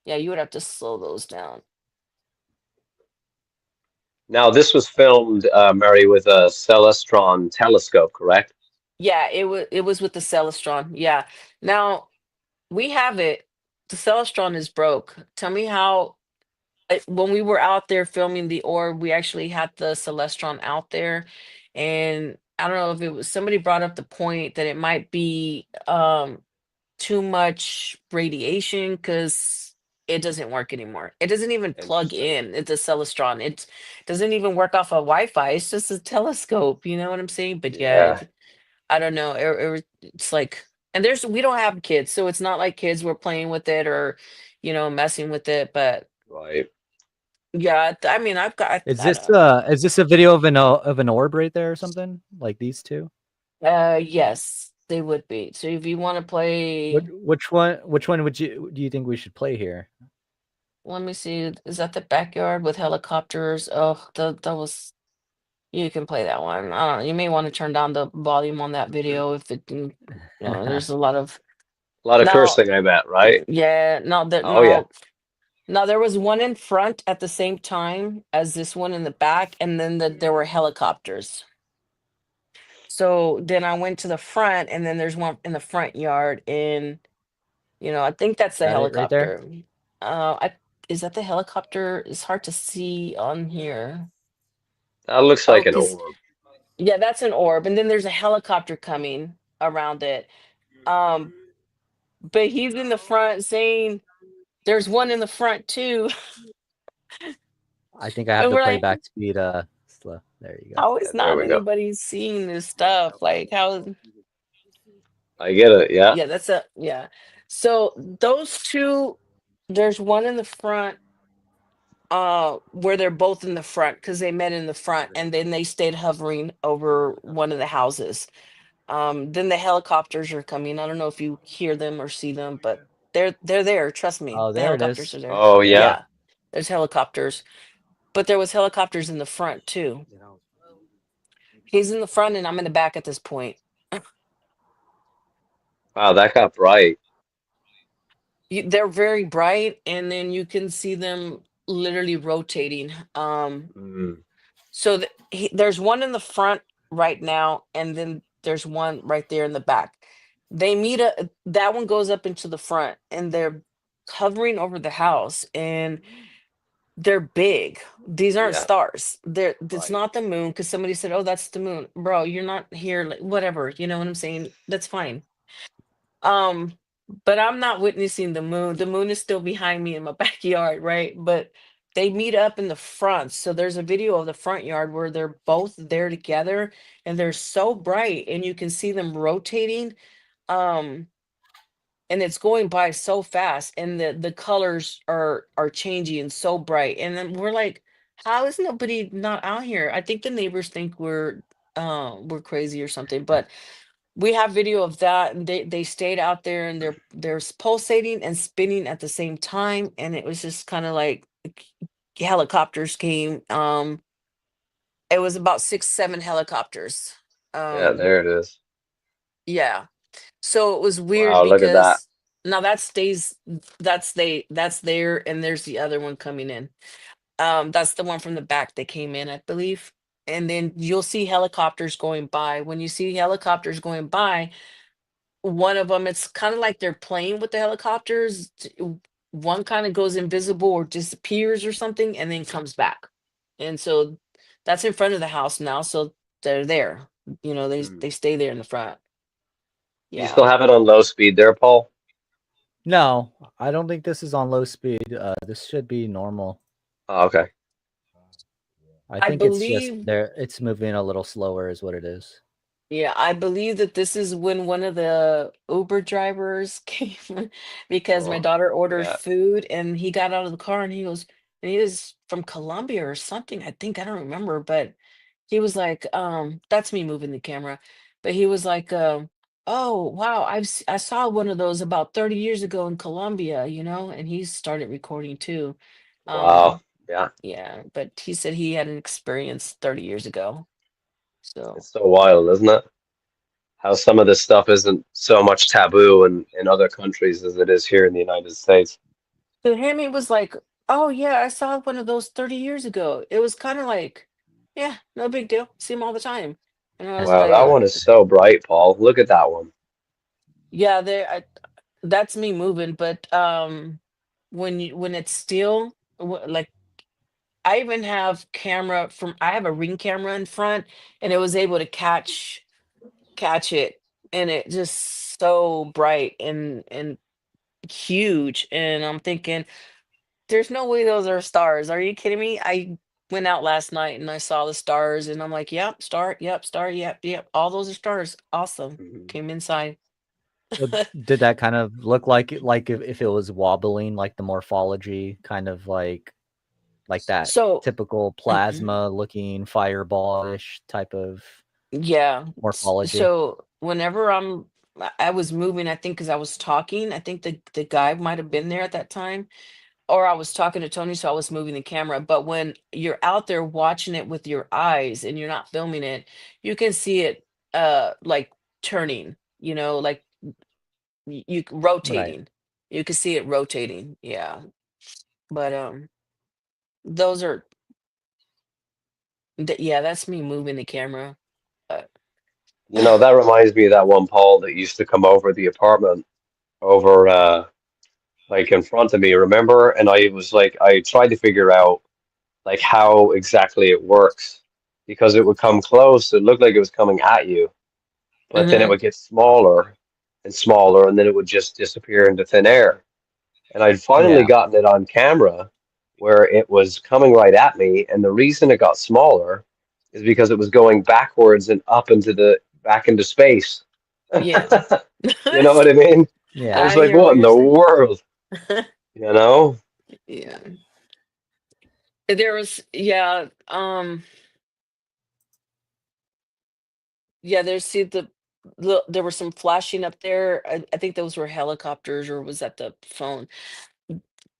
Yeah, you would have to slow those down. Now this was filmed, Mary, with a Celestron telescope, correct? Yeah, it was with the Celestron. Yeah. Now we have it. The Celestron is broke. Tell me how when we were out there filming the orb, we actually had the Celestron out there, and I don't know if it was somebody brought up the point that it might be too much radiation because it doesn't work anymore. It doesn't even plug Interesting. in. It's a Celestron. It doesn't even work off of Wi-Fi. It's just a telescope. You know what I'm saying? But yeah, Yeah, I don't know. It's like, and we don't have kids, so it's not like kids were playing with it or, messing with it. But right. yeah, I mean, I've got, I don't. Is this a video of an orb right there or something? Like these two? Yes, they would be. So if you want to play, Which one would you do you think we should play here? let me see. Is that the backyard with helicopters? Oh, that was. You can play that one. I don't know. You may want to turn down the volume on that video if there's a lot of A lot of now. cursing, I bet, right? Yeah, Oh yeah. no. There was one in front at the same time as this one in the back, and then there were helicopters. So then I went to the front, and then there's one in the front yard, and I think that's Is the that it right there? helicopter. I Is that the helicopter? It's hard to see on here. That looks Oh, like an because orb. yeah, that's an orb, and then there's a helicopter coming around it. Um, but he's in the front saying there's one in the front too, I think I have and the we're like, playback speed slow. There you go. how Yeah, is there not we go. anybody seeing this stuff? Like how? I get it. Yeah. Yeah, yeah. So those two, there's one in the front, where they're both in the front because they met in the front, and then they stayed hovering over one of the houses. Then the helicopters are coming. I don't know if you hear them or see them, but they're there. Trust me, Oh, the there it helicopters is. are there. Oh yeah. Yeah, there's helicopters, but there was helicopters in the front too. He's in the front, and I'm in the back at this point. Wow, that got bright. They're very bright, and then you can see them literally rotating. Mm. So there's one in the front right now, and then there's one right there in the back. They meet that one goes up into the front, and they're hovering over the house, and they're big. These aren't Yeah, stars. It's right. not the moon because somebody said, "Oh, that's the moon." Bro, you're not here. Like, whatever. You know what I'm saying? That's fine. Um, but I'm not witnessing the moon. The moon is still behind me in my backyard, right? But they meet up in the front. So there's a video of the front yard where they're both there together and they're so bright and you can see them rotating. Um, and it's going by so fast and the colors are changing so bright. And then we're like, how is nobody not out here? I think the neighbors think we're crazy or something, but we have video of that, and they stayed out there, and they're pulsating and spinning at the same time, and it was just kind of like helicopters came. It was about 6, 7 helicopters. Yeah, Um, there it is. yeah. So it was weird Wow, look at that. because now that stays that's there, and there's the other one coming in. That's the one from the back that came in, I believe. And then you'll see helicopters going by. When you see helicopters going by, one of them, it's kind of like they're playing with the helicopters. One kind of goes invisible or disappears or something and then comes back. And so that's in front of the house now. So they're there. Hmm. They stay there in the front. Do you still Yeah. have it on low speed there, Paul? No, I don't think this is on low speed. This should be normal. Oh, okay. I I think it's just believe, there. It's moving a little slower, is what it is. yeah, I believe that this is when one of the Uber drivers came because my Oh, daughter ordered yeah. food and he got out of the car and and he was from Colombia or something. I think I don't remember, but he was like, that's me moving the camera. But he was like, oh wow, I saw one of those about 30 years ago in Colombia, and he started recording too. Wow. Um, Yeah. yeah, but he said he had an experience 30 years ago. So It's so wild, isn't it? How some of this stuff isn't so much taboo in other countries as it is here in the United States. to him, he was like, oh yeah, I saw one of those 30 years ago. It was kind of like, yeah, no big deal. See him all the time. And I was Wow, that like, one is so bright, Paul. Look at that one. yeah, that's me moving, but when it's still like I even have camera from I have a ring camera in front and it was able to catch it, and it just so bright and huge, and I'm thinking there's no way those are stars. Are you kidding me? I went out last night and I saw the stars and I'm like, yep, star, yep, all those are stars. Awesome. Mhm. Came inside. Well, did that kind of look like if it was wobbling, like the morphology, kind of like that So typical plasma looking fireball-ish type of yeah. morphology? So whenever I was moving, I think because I was talking, I think the guy might have been there at that time, or I was talking to Tony, so I was moving the camera. But when you're out there watching it with your eyes and you're not filming it, you can see it like turning, like Right. rotating. You can see it rotating. Yeah. But those are yeah, that's me moving the camera. But That reminds me of that one Paul that used to come over the apartment over like in front of me, remember? And I was like, I tried to figure out like how exactly it works because it would come close, it looked like it was coming at you, but then it mhm, would get smaller and smaller, and then it would just disappear into thin air. And I'd finally Yeah. gotten it on camera where it was coming right at me, and the reason it got smaller is because it was going backwards and up into the back into space. yeah. You know what I mean? I Yeah. was I like, hear what what in you're the saying. world? You know? Yeah. There was yeah, yeah, there's see there was some flashing up there. I think those were helicopters or was that the phone?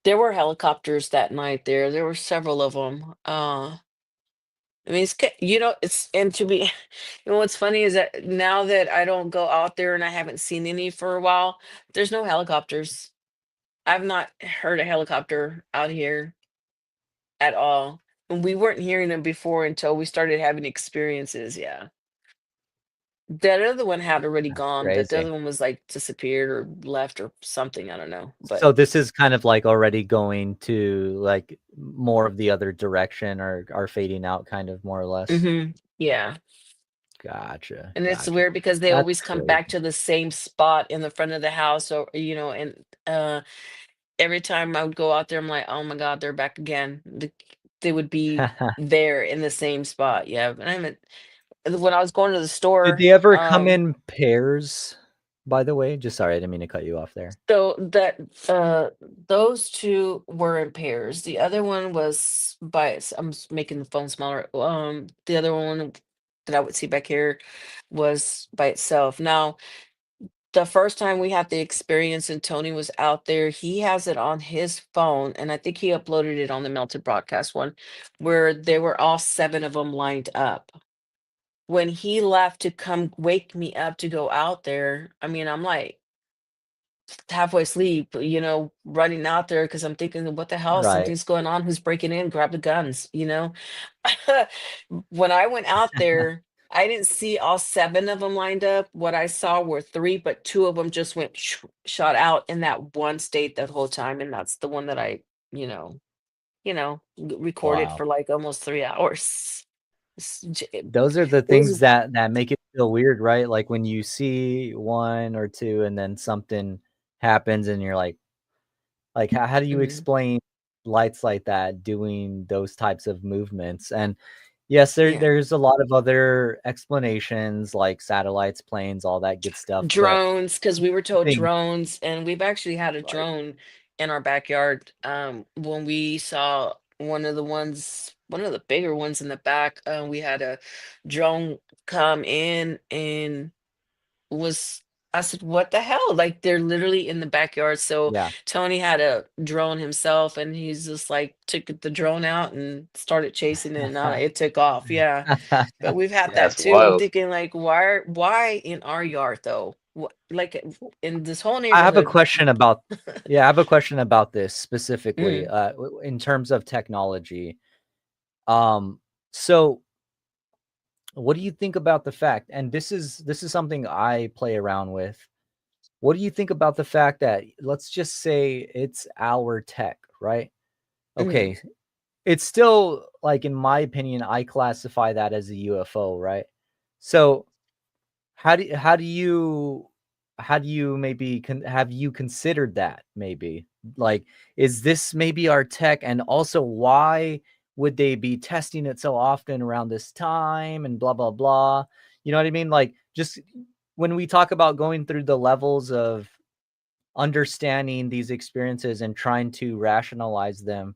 There were helicopters that night there. There were several of them. I mean, it's and to be, what's funny is that now that I don't go out there and I haven't seen any for a while, there's no helicopters. I've not heard a helicopter out here at all. And we weren't hearing them before until we started having experiences. Yeah. That other one had already That's gone. That the crazy. other one was like disappeared or left or something. I don't know. But So this is kind of like already going to like more of the other direction or are fading out kind of more or less. yeah. Gotcha. And it's Gotcha. weird because they That's always come back crazy. to the same spot in the front of the house, or and every time I would go out there, I'm like, oh my God, they're back again. They would be there in the same spot. Yeah. And when I was going to the Did store, they ever come in pairs, by the way? Just sorry, I didn't mean to cut you off there. so that those two were in pairs. The other one was I'm making the phone smaller. The other one that I would see back here was by itself. Now, the first time we had the experience and Tony was out there, he has it on his phone, and I think he uploaded it on the Melted Broadcast one, where they were all seven of them lined up. When he left to come wake me up to go out there, I mean, I'm like halfway asleep, running out there because I'm thinking, what the hell? Right. Something's going on. Who's breaking in? Grab the guns. When I went out there, I didn't see all seven of them lined up. What I saw were three, but two of them just went shot out in that one state that whole time, and that's the one that I, you know, recorded Wow. for like almost 3 hours. It Those are the things was. that make it feel weird, right? Like when you see 1 or 2 and then something happens and you're like, how do you Mhm. explain lights like that doing those types of movements? And yes, Yeah. there's a lot of other explanations like satellites, planes, all that good stuff, but Drones, because we were I told think drones, and we've actually had a right, drone in our backyard. When we saw one of the bigger ones in the back, we had a drone come in and was I said, "What the hell?" Like, they're literally in the backyard. So yeah. Tony had a drone himself, and he's just like took the drone out and started chasing it, and it took off. Yeah. But we've had Yeah, that it's too. I'm wild. thinking like, why in our yard though? Like in this whole I have a neighborhood. question about yeah, I have a question about this specifically, Mm, in terms of technology. Um, so what do you think about the fact, and this is something I play around with. What do you think about the fact that let's just say it's our tech, right? mm, Okay, it's still like in my opinion, I classify that as a UFO, right? So how do you maybe have you considered that maybe? Like, is this maybe our tech? And also, why would they be testing it so often around this time and blah blah blah? You know what I mean? Like, just when we talk about going through the levels of understanding these experiences and trying to rationalize them,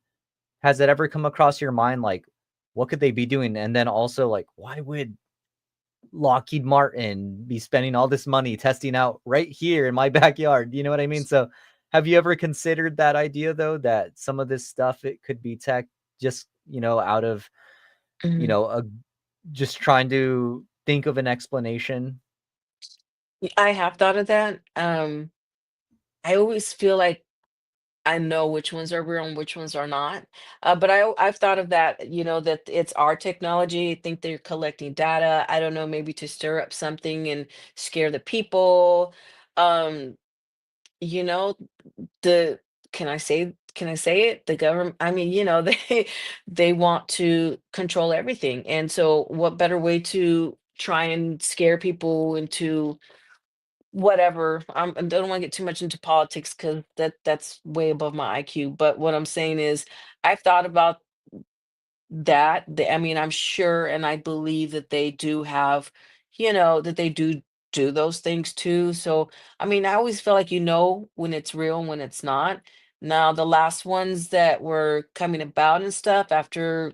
has it ever come across your mind like, what could they be doing? And then also like, why would Lockheed Martin be spending all this money testing out right here in my backyard? You know what I mean? So have you ever considered that idea though, that some of this stuff, it could be tech just, out of, mm. a just trying to think of an explanation? I have thought of that. I always feel like I know which ones are real and which ones are not. But I've thought of that, that it's our technology. I think they're collecting data. I don't know, maybe to stir up something and scare the people. Um, you know, the can I say it? The government, I mean, they want to control everything. And so what better way to try and scare people into whatever. I don't want to get too much into politics because that's way above my IQ. But what I'm saying is, I've thought about that. I mean, I'm sure and I believe that they do have, that they do those things too. So, I mean, I always feel like when it's real and when it's not. Now, the last ones that were coming about and stuff after,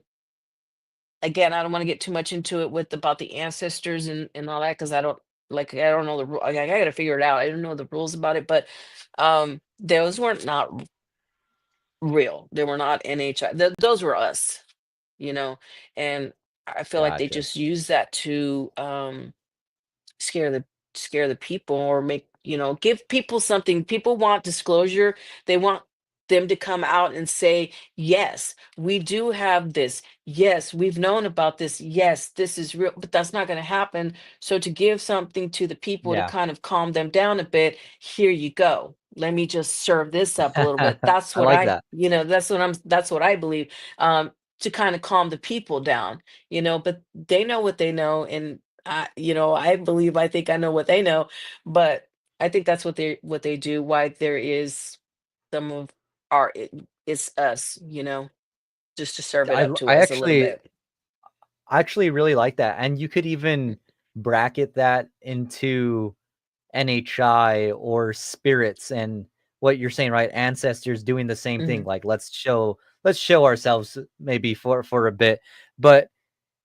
again, I don't want to get too much into it with about the ancestors and all that because I don't know the rule. I gotta figure it out. I don't know the rules about it, but those weren't not real. They were not NHI. Those were us, you know, and I feel like they Gotcha. just use that to scare the scare the people or make give people something. People want disclosure. They want them to come out and say, yes, we do have this. Yes, we've known about this. Yes, this is real, but that's not going to happen. So to give something to the people to Yeah. kind of calm them down a bit, here you go. Let me just serve this up a little bit. That's I what like that. that's what I believe. To kind of calm the people down, but they know what they know. And I believe, I think I know what they know, but I think that's what they do. Why there is some of it's us, just to serve it I up to I us a little actually bit. I actually really like that, and you could even bracket that into NHI or spirits and what you're saying, right? Ancestors doing the same thing. Mhm, Like let's show ourselves maybe for a bit. But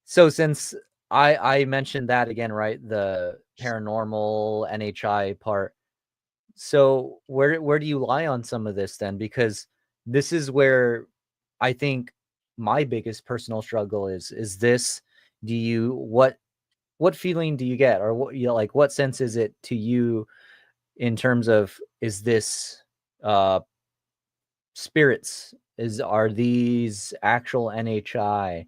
so since I mentioned that again, right? The paranormal NHI part. So where do you lie on some of this then? Because this is where I think my biggest personal struggle is this. Do you what feeling do you get, or what, like what sense is it to you in terms of, is this uh spirits, is are these actual NHI?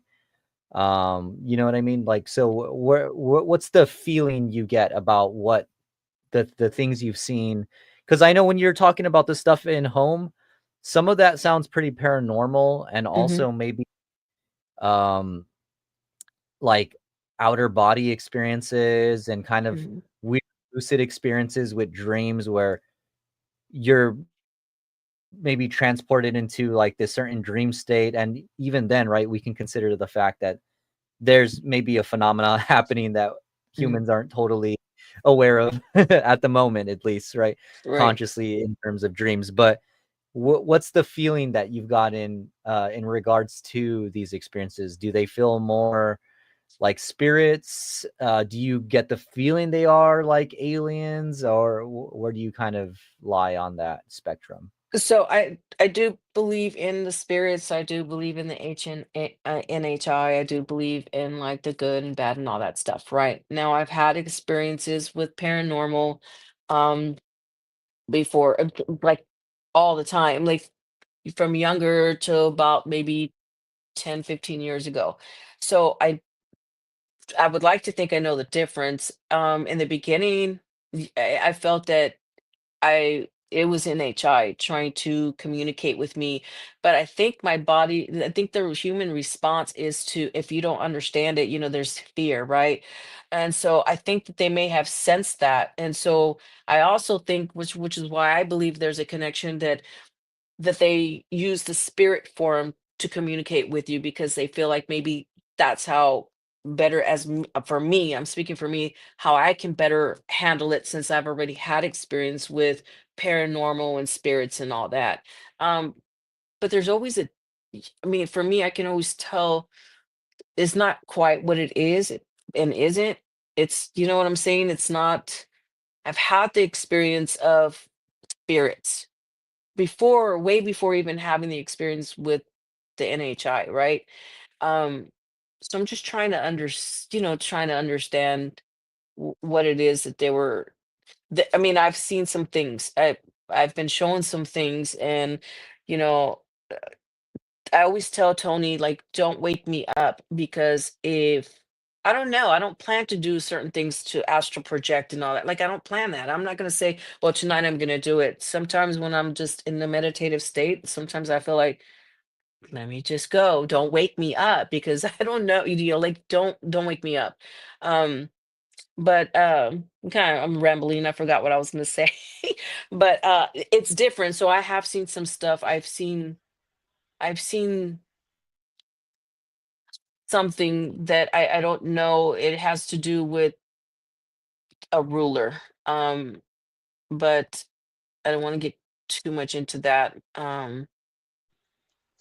You know what I mean? Like, so what's the feeling you get about what the things you've seen? Because I know when you're talking about the stuff in home, some of that sounds pretty paranormal, and mhm, also maybe um like outer body experiences and kind of mhm, weird lucid experiences with dreams where you're maybe transported into like this certain dream state. And even then, right, we can consider the fact that there's maybe a phenomena happening that mhm. humans aren't totally aware of at the moment, at least, right? Right. Consciously in terms of dreams. But what's the feeling that you've got in regards to these experiences? Do they feel more like spirits? Do you get the feeling they are like aliens, or where do you kind of lie on that spectrum? So I do believe in the spirits. I do believe in the NHI. I do believe in like the good and bad and all that stuff. Right now, I've had experiences with paranormal, um, before, like all the time, like from younger to about maybe 10, 15 years ago. So I would like to think I know the difference. In the beginning, I felt that I it was NHI trying to communicate with me, but I think the human response is to, if you don't understand it, there's fear, right? And so I think that they may have sensed that. And so I also think, which is why I believe there's a connection, that they use the spirit form to communicate with you, because they feel like maybe that's how better, for me, I'm speaking for me, how I can better handle it, since I've already had experience with paranormal and spirits and all that. um but there's always I mean, for me, I can always tell it's not quite what it is and isn't. It's, you know what I'm saying, it's not. I've had the experience of spirits before, way before even having the experience with the NHI, right? Um, so I'm just trying to trying to understand what it is that they were. I mean, I've seen some things. I've been shown some things, and you know, I always tell Tony, like, don't wake me up, because if I don't know, I don't plan to do certain things to astral project and all that. Like, I don't plan that. I'm not gonna say, well, tonight I'm gonna do it. Sometimes when I'm just in the meditative state, sometimes I feel like, let me just go. Don't wake me up, because I don't know, like, don't wake me up. Um, but I'm rambling. I forgot what I was gonna say. But it's different. So I have seen some stuff. I've seen something that I don't know. It has to do with a ruler. But I don't want to get too much into that.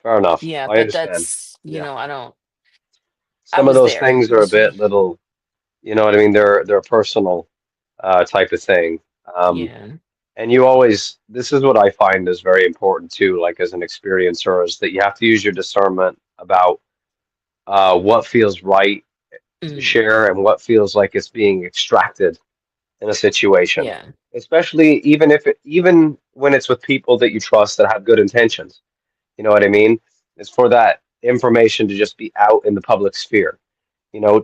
Fair enough. Yeah, I but understand. that's, Yeah. I Some of was those there. things It are a was, bit little, you know what I mean? They're personal type of thing. Um, yeah. and you always, this is what I find is very important too, like as an experiencer, is that you have to use your discernment about what feels right to Mm, share and what feels like it's being extracted in a situation. yeah. especially even if even when it's with people that you trust that have good intentions. You know what I mean? It's for that information to just be out in the public sphere.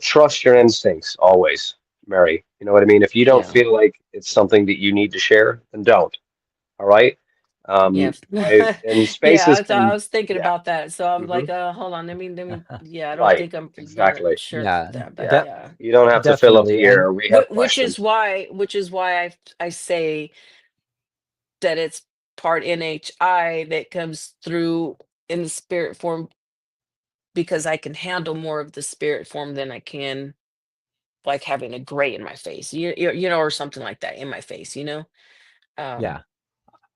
Trust your instincts always, Mary. You know what I mean? If you don't Yeah. feel like it's something that you need to share, then don't. All right. Yeah. I and Yeah, spaces I can, was thinking yeah. about that. So I'm Hmm. like, hold on, let me, yeah, I don't Right. think I'm gonna Exactly. share Yeah, that, but Yeah. de- yeah. You don't have to fill up definitely. the And air. We have questions. Which is why I say that it's part NHI that comes through in the spirit form, because I can handle more of the spirit form than I can like having a gray in my face, or something like that in my face, Um, yeah,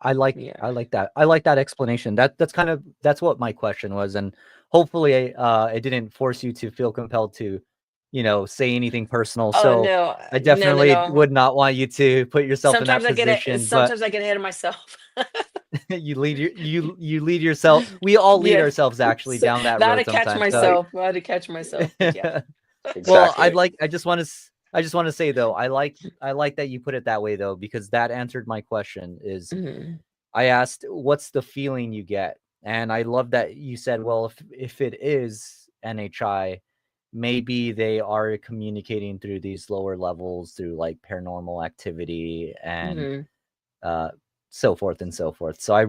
I like yeah. I like that. I like that explanation. That's what my question was, and hopefully, it didn't force you to feel compelled to, say anything personal. Oh So no, I no, no, definitely no. would not want you to put yourself in that position. But Sometimes I get ahead of myself. you lead yourself. We all lead Yeah. ourselves actually So, down that I had road to catch sometimes. So Right. myself. I had to catch myself, but yeah. well, Exactly. I just want to say though, I like that you put it that way though, because that answered my question. Is Mhm. I asked, "What's the feeling you get?" And I love that you said, "Well, if it is NHI, maybe they are communicating through these lower levels through like paranormal activity and Mhm. uh, so forth and so forth." So I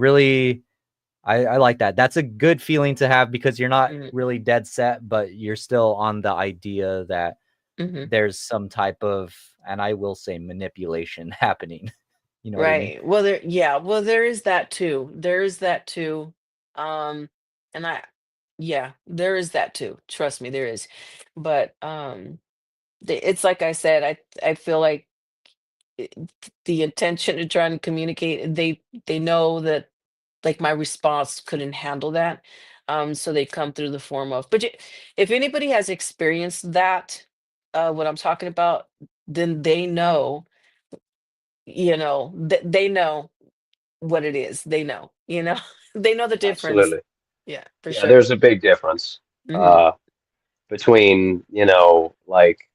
like that. That's a good feeling to have because you're not Mhm. really dead set, but you're still on the idea that Mhm. there's some type of, and I will say, manipulation happening. You know what I mean? Right. Well, there is that too. There is that too. Um, and yeah, there is that too. Trust me, there is. But it's like I said, I feel like it, the intention to try and communicate, they know that like my response couldn't handle that. So they come through the form of, but if anybody has experienced that, what I'm talking about, then they know, they know what it is. They know, they know the difference. Absolutely. Yeah, for Yeah, sure. there's a big difference Hmm. between, like,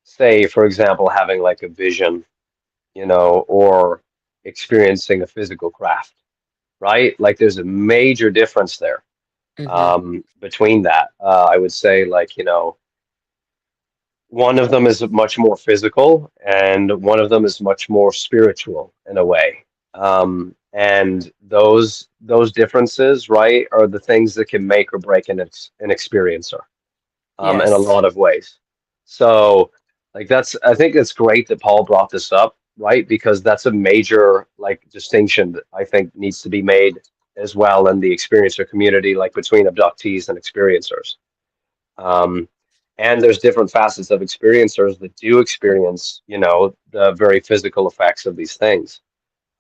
say, for example, having like a vision, or experiencing a physical craft, right? Like, there's a major difference there Hmm. between that. I would say, like, one of them is much more physical, and one of them is much more spiritual in a way. And those differences, right, are the things that can make or break an experiencer in a Yes. lot of ways. So, like, I think it's great that Paul brought this up, right? Because that's a major like distinction that I think needs to be made as well in the experiencer community, like between abductees and experiencers. Um, and there's different facets of experiencers that do experience, the very physical effects of these things.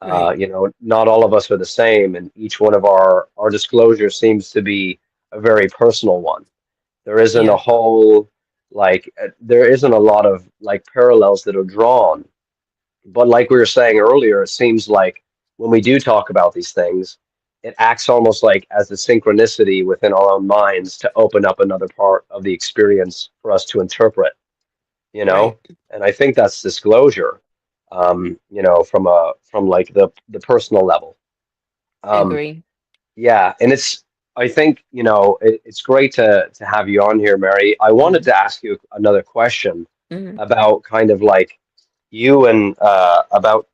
Right. Not all of us are the same, and each one of our disclosure seems to be a very personal one. There isn't a Yeah. whole there isn't a lot of like parallels that are drawn. But like we were saying earlier, it seems like when we do talk about these things, it acts almost like as a synchronicity within our own minds to open up another part of the experience for us to interpret, you Right. know? And I think that's disclosure, from like the personal level. I Um, agree. yeah, and I think, it's great to have you on here, Mary. I wanted Hmm. to ask you another question Hmm. about kind of like you and about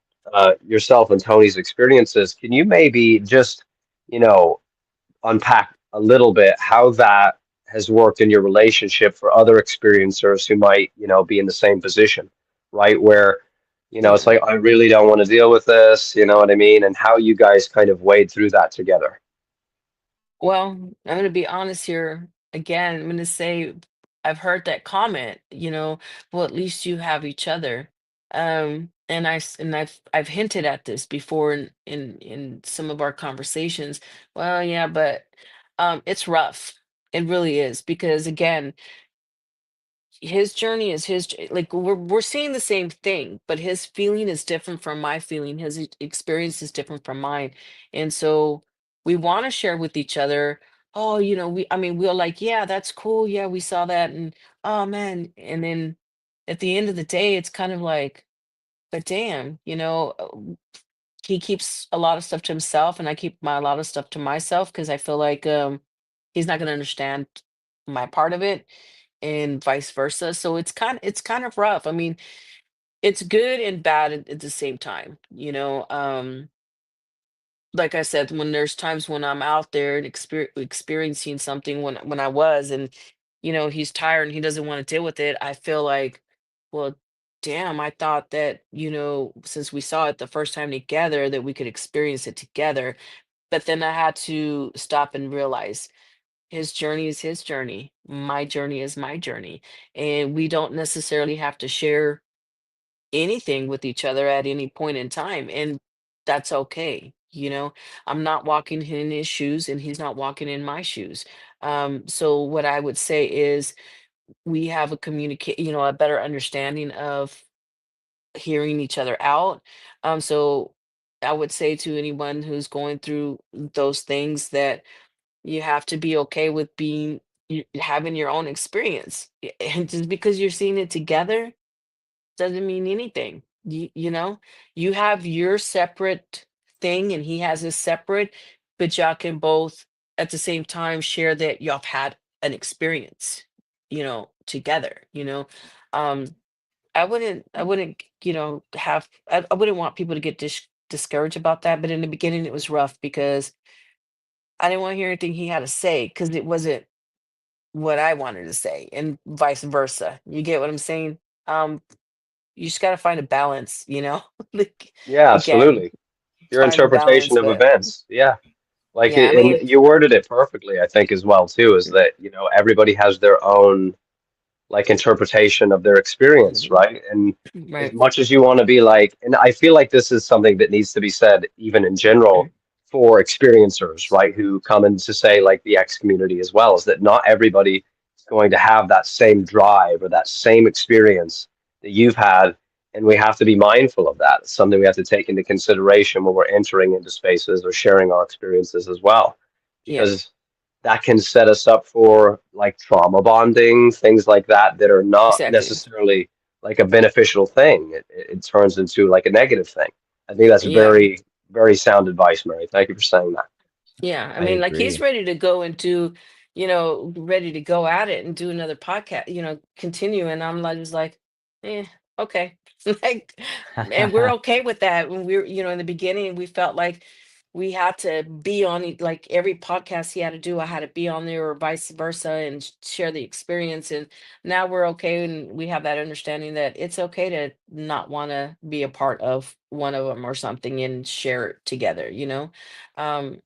yourself and Tony's experiences. Can you maybe just, you know, unpack a little bit how that has worked in your relationship for other experiencers who might, be in the same position, right? Where, it's Yeah. like, I really don't want to deal with this, you know what I mean? And how you guys kind of wade through that together. Well, I'm going to be honest here again. I'm going to say I've heard that comment, well, at least you have each other. And I've hinted at this before in some of our conversations. Well, yeah, but it's rough. It really is, because again, his journey is like we're seeing the same thing, but his feeling is different from my feeling. His experience is different from mine. And so we want to share with each other. Oh, I mean, we're like, yeah, that's cool, yeah, we saw that, and oh man. And then at the end of the day, it's kind of like, but damn, he keeps a lot of stuff to himself, and I keep a lot of stuff to myself because I feel like he's not going to understand my part of it, and vice versa. So it's kind of rough. I mean, it's good and bad at the same time. Like I said, when there's times when I'm out there and experiencing something when I was, and he's tired and he doesn't want to deal with it, I feel like, well, damn, I thought that, since we saw it the first time together, that we could experience it together. But then I had to stop and realize his journey is his journey, my journey is my journey, and we don't necessarily have to share anything with each other at any point in time, and that's okay. I'm not walking in his shoes and he's not walking in my shoes. So what I would say is we have a better understanding of hearing each other out. So I would say to anyone who's going through those things that you have to be okay with having your own experience. And just because you're seeing it together doesn't mean anything. You have your separate thing and he has his separate, but y'all can both at the same time share that y'all have had an experience, together. Um, I wouldn't, I wouldn't want people to get discouraged about that. But in the beginning, it was rough because I didn't want to hear anything he had to say because it wasn't what I wanted to say, and vice versa. You get what I'm saying? Um, you just gotta find a balance, Like, Yeah, again, absolutely. Your find a interpretation balance, of but events. Yeah. Like yeah, I it, mean, and you worded it perfectly, I think, as well, too, is that, everybody has their own like interpretation of their experience, mhm, right? And as right, much as you want to be like, and I feel like this is something that needs to be said even in general mm, for experiencers, right, who come into say like the X community as well, is that not everybody is going to have that same drive or that same experience that you've had. And we have to be mindful of that. It's something we have to take into consideration when we're entering into spaces or sharing our experiences as well, yeah, because that can set us up for like trauma bonding, things like that, that are not exactly, necessarily like a beneficial thing. It turns into like a negative thing. I think that's yeah. very, very sound advice, Mary. Thank you for saying that. Yeah, I I mean, like he's agree. ready to go and do, ready to go at it and do another podcast, continue. And I'm like, just like, okay. Like, and we're okay with that. When we're, in the beginning, we felt like we had to be on it, like every podcast he had to do, I had to be on there or vice versa and share the experience. And now we're okay. And we have that understanding that it's okay to not want to be a part of one of them or something and share it together, Um,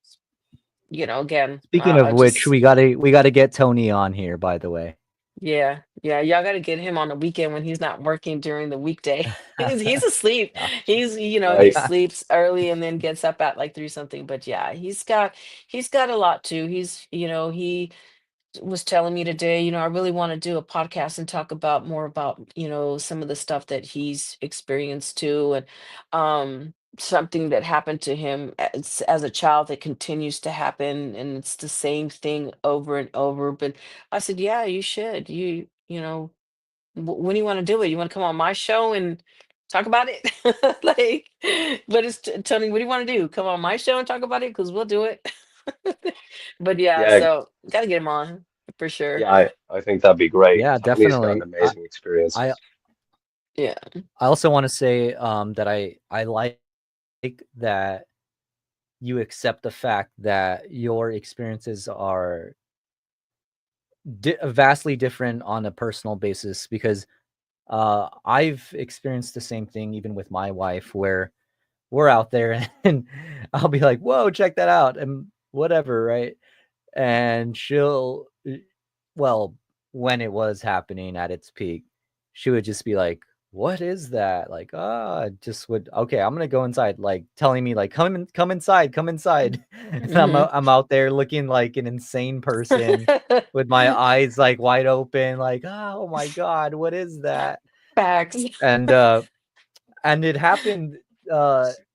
again, Speaking of I which, just, we gotta get Tony on here, by the way. yeah, yeah, y'all got to get him on the weekend when he's not working during the weekday. He's asleep. Gotcha. He Right. sleeps early and then gets up at like three something. But yeah, he's got a lot too. He was telling me today, I really want to do a podcast and talk about more about, some of the stuff that he's experienced too. And something that happened to him as a child that continues to happen. And it's the same thing over and over. But I said, yeah, you should. When do you want to do it? You want to come on my show and talk about it? Like, but Tony, what do you want to do? Come on my show and talk about it? Because we'll do it. But yeah, Yeah, so got to get him on for sure. yeah, I think that'd be great. Yeah, Tony's got an definitely. amazing experience. I Yeah. I also want to say that I like that you accept the fact that your experiences are vastly different on a personal basis because I've experienced the same thing even with my wife where we're out there and I'll be like, "Whoa, check that out," and whatever, right? And well, when it was happening at its peak, she would just be like, "What is that?" Like, "Ah," just would, "Okay, I'm gonna go inside," like telling me like, come inside, come inside." And Hmm. I'm out there looking like an insane person with my eyes like wide open, like, "Oh my God, what is that?" Facts. And and it happened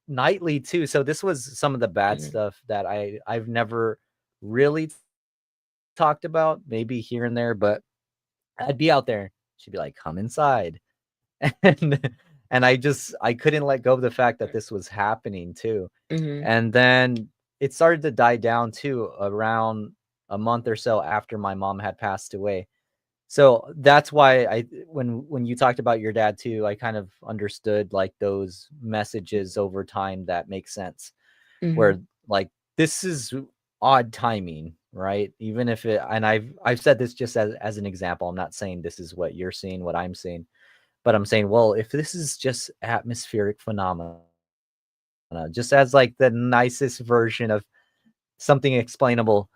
nightly too. So this was some of the bad Mhm. stuff that I've never really talked about, maybe here and there, but I'd be out there. She'd be like, "Come inside," and and I couldn't let go of the fact that this was happening too. Mhm. And then it started to die down too around a month or so after my mom had passed away. So that's why when you talked about your dad too, I kind of understood like those messages over time that make sense. Mhm. Where like this is odd timing, right? Even if it, and I've said this just as an example. I'm not saying this is what you're seeing, what I'm seeing, but I'm saying, well, if this is just atmospheric phenomena, just as like the nicest version of something explainable,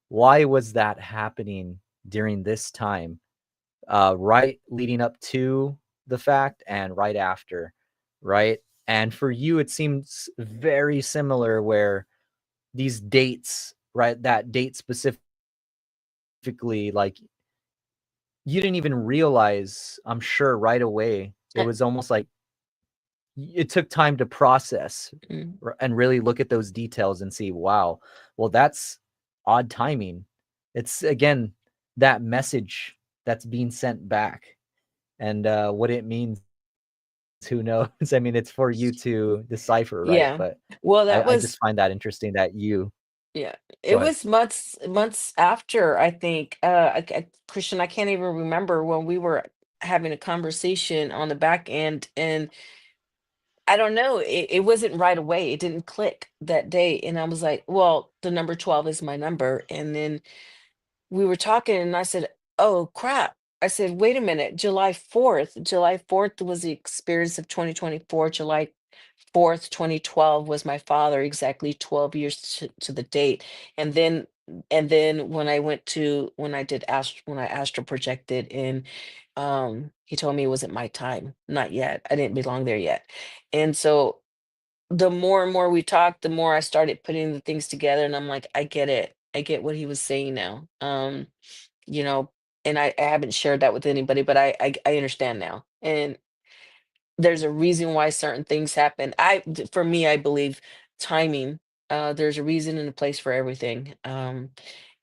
why was that happening during this time? Right leading up to the fact and right after, right? And for you, it seems very similar where these dates, right? That date specifically, like you didn't even realize, I'm sure right away. It Uh, was almost like it took time to process mm. and really look at those details and see, wow, well, that's odd timing. It's again that message that's being sent back and what it means. Who knows? I mean, it's for you to decipher, right? Yeah. But Well, that I just was find that interesting that you yeah. It go ahead. was months after, I think. Christian, I can't even remember when we were having a conversation on the back end, and I don't know, it wasn't right away. It didn't click that day, and I was like, "Well, the number 12 is my number." And then we were talking, and I said, "Oh, crap." I said, "Wait a minute, July 4th was the experience of 2024. July 4th, 2012 was my father, exactly 12 years to the date." And then when I did when I astral projected, and he told me it wasn't my time, not yet. I didn't belong there yet. And so the more and more we talked, the more I started putting the things together, and I'm like, I get it. I get what he was saying now. You know, and I haven't shared that with anybody, but I understand now. And there's a reason why certain things happen. For me, I believe timing. There's a reason and a place for everything.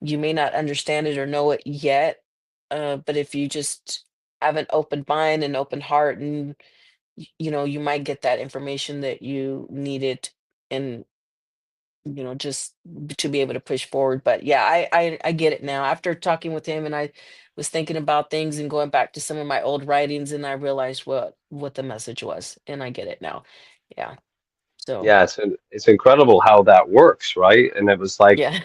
You may not understand it or know it yet, but if you just have an open mind and open heart, and you might get that information that you needed, and just to be able to push forward. But yeah, I get it now after talking with him, and I was thinking about things and going back to some of my old writings, and I realized what the message was, and I get it now. Yeah. So Yeah, it's incredible how that works, right? And it was like, yeah.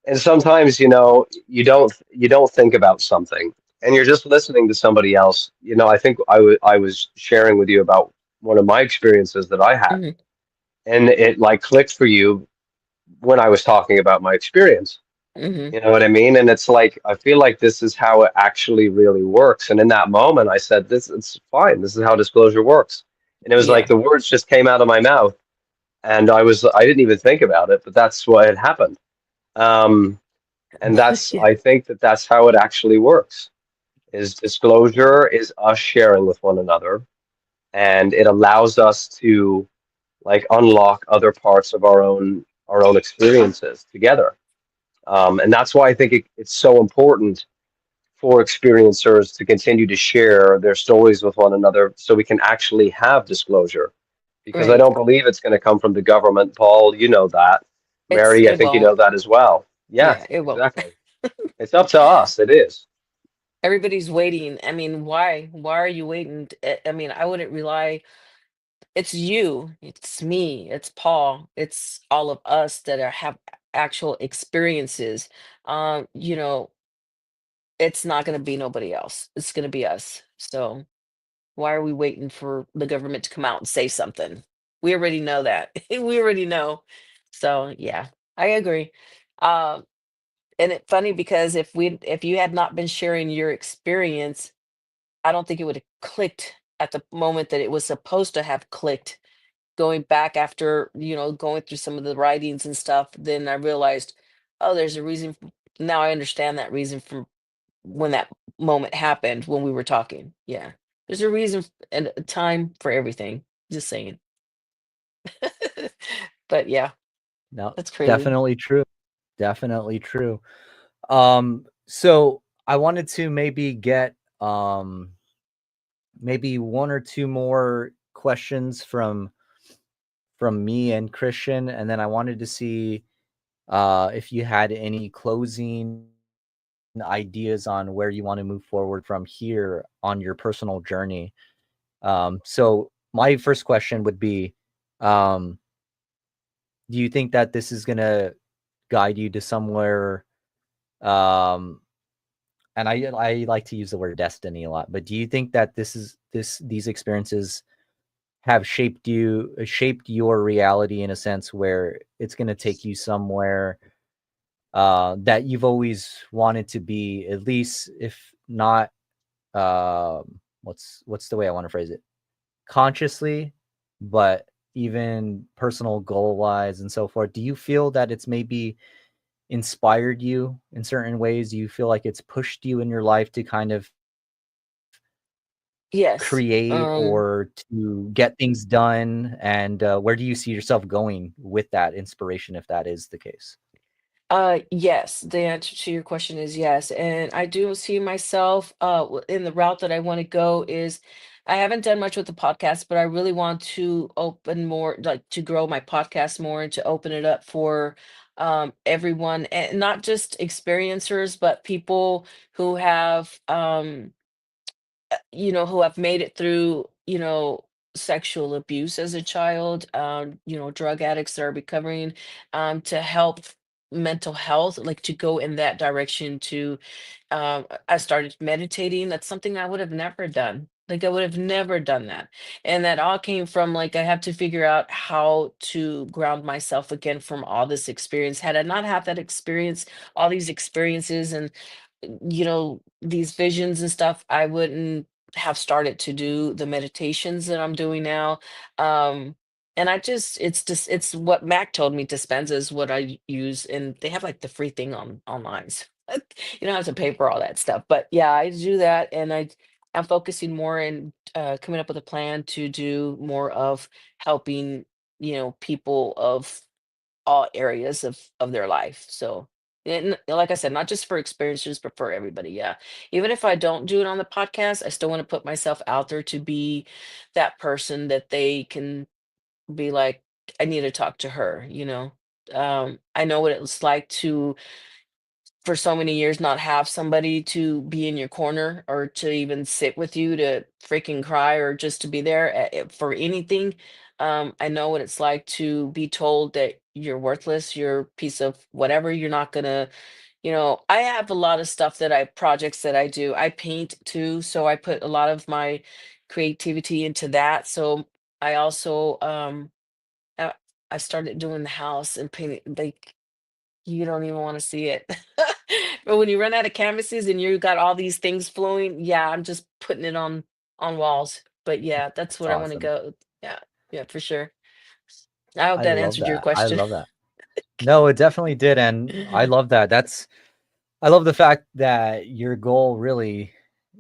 and sometimes, you don't think about something, and you're just listening to somebody else. I think I was sharing with you about one of my experiences that I had, Hmm. and it like clicked for you when I was talking about my experience. Hmm. You know what I mean? And it's like I feel like this is how it actually really works. And in that moment, I said, "This it's fine. This is how disclosure works." And it was like Yeah. the words just came out of my mouth, and I didn't even think about it, but that's what had happened. Um, and Yeah. I think that that's how it actually works. Is disclosure is us sharing with one another, and it allows us to like unlock other parts of our own experiences together. And that's why I think it's so important for experiencers to continue to share their stories with one another so we can actually have disclosure. Because I Right. don't believe it's going to come from the government, Paul. You know that. Mary, I It think you won't. know that as well. Yeah, Yeah, it won't. exactly. It's up to us. It is. Everybody's waiting. I mean, why are you waiting? I mean, I wouldn't rely. It's you, it's me, it's Paul, it's all of us that have actual experiences. You know, it's not going to be nobody else. It's going to be us. So why are we waiting for the government to come out and say something? We already know that. We already know. So yeah, I agree. Um, and it's funny because if you had not been sharing your experience, I don't think it would have clicked at the moment that it was supposed to have clicked. Going back after, going through some of the writings and stuff, then I realized, oh, there's a reason. Now I understand that reason from when that moment happened when we were talking. Yeah. There's a reason and a time for everything. Just saying. But yeah, No, that's crazy. definitely true. Definitely true. So I wanted to maybe get maybe one or two more questions from me and Christian, and then I wanted to see if you had any closing ideas on where you want to move forward from here on your personal journey. So my first question would be, um, do you think that this is gonna guide you to somewhere? Um, and I like to use the word destiny a lot, but do you think that these experiences have shaped your reality in a sense where it's going to take you somewhere that you've always wanted to be, at least if not what's the way I want to phrase it, consciously, but even personal goal wise and so forth? Do you feel that it's maybe inspired you in certain ways? Do you feel like it's pushed you in your life to kind of Yes. create or to get things done? And where do you see yourself going with that inspiration, if that is the case? Yes, the answer to your question is yes. And I do see myself in the route that I want to go is I haven't done much with the podcast, but I really want to open more, like to grow my podcast more and to open it up for everyone, and not just experiencers, but people who have who have made it through, sexual abuse as a child, drug addicts that are recovering, to help mental health, like to go in that direction to I started meditating. That's something I would have never done. Like I would have never done that. And that all came from like I have to figure out how to ground myself again from all this experience. Had I not had that experience, all these experiences and these visions and stuff, I wouldn't have started to do the meditations that I'm doing now. Um and it's what Mac told me. Dispenza is what I use, and they have like the free thing on online. So you don't have to pay for all that stuff. But yeah, I do that, and I'm focusing more and coming up with a plan to do more of helping, people of all areas of their life. So, and like I said, not just for experiencers, but for everybody. Yeah. Even if I don't do it on the podcast, I still want to put myself out there to be that person that they can be like, I need to talk to her. I know what it's like to for so many years not have somebody to be in your corner or to even sit with you to freaking cry or just to be there for anything. I know what it's like to be told that you're worthless, you're a piece of whatever, you're not gonna, I have a lot of stuff projects that I do. I paint too, so I put a lot of my creativity into that. So I also I, I started doing the house and painting, like you don't even want to see it. But when you run out of canvases and you got all these things flowing, yeah, I'm just putting it on walls. But yeah, that's That's what I want to awesome. go. Yeah, yeah, for sure. I hope I that love answered your that. I question. love that. No, it definitely did, and I love that. I love the fact that your goal really,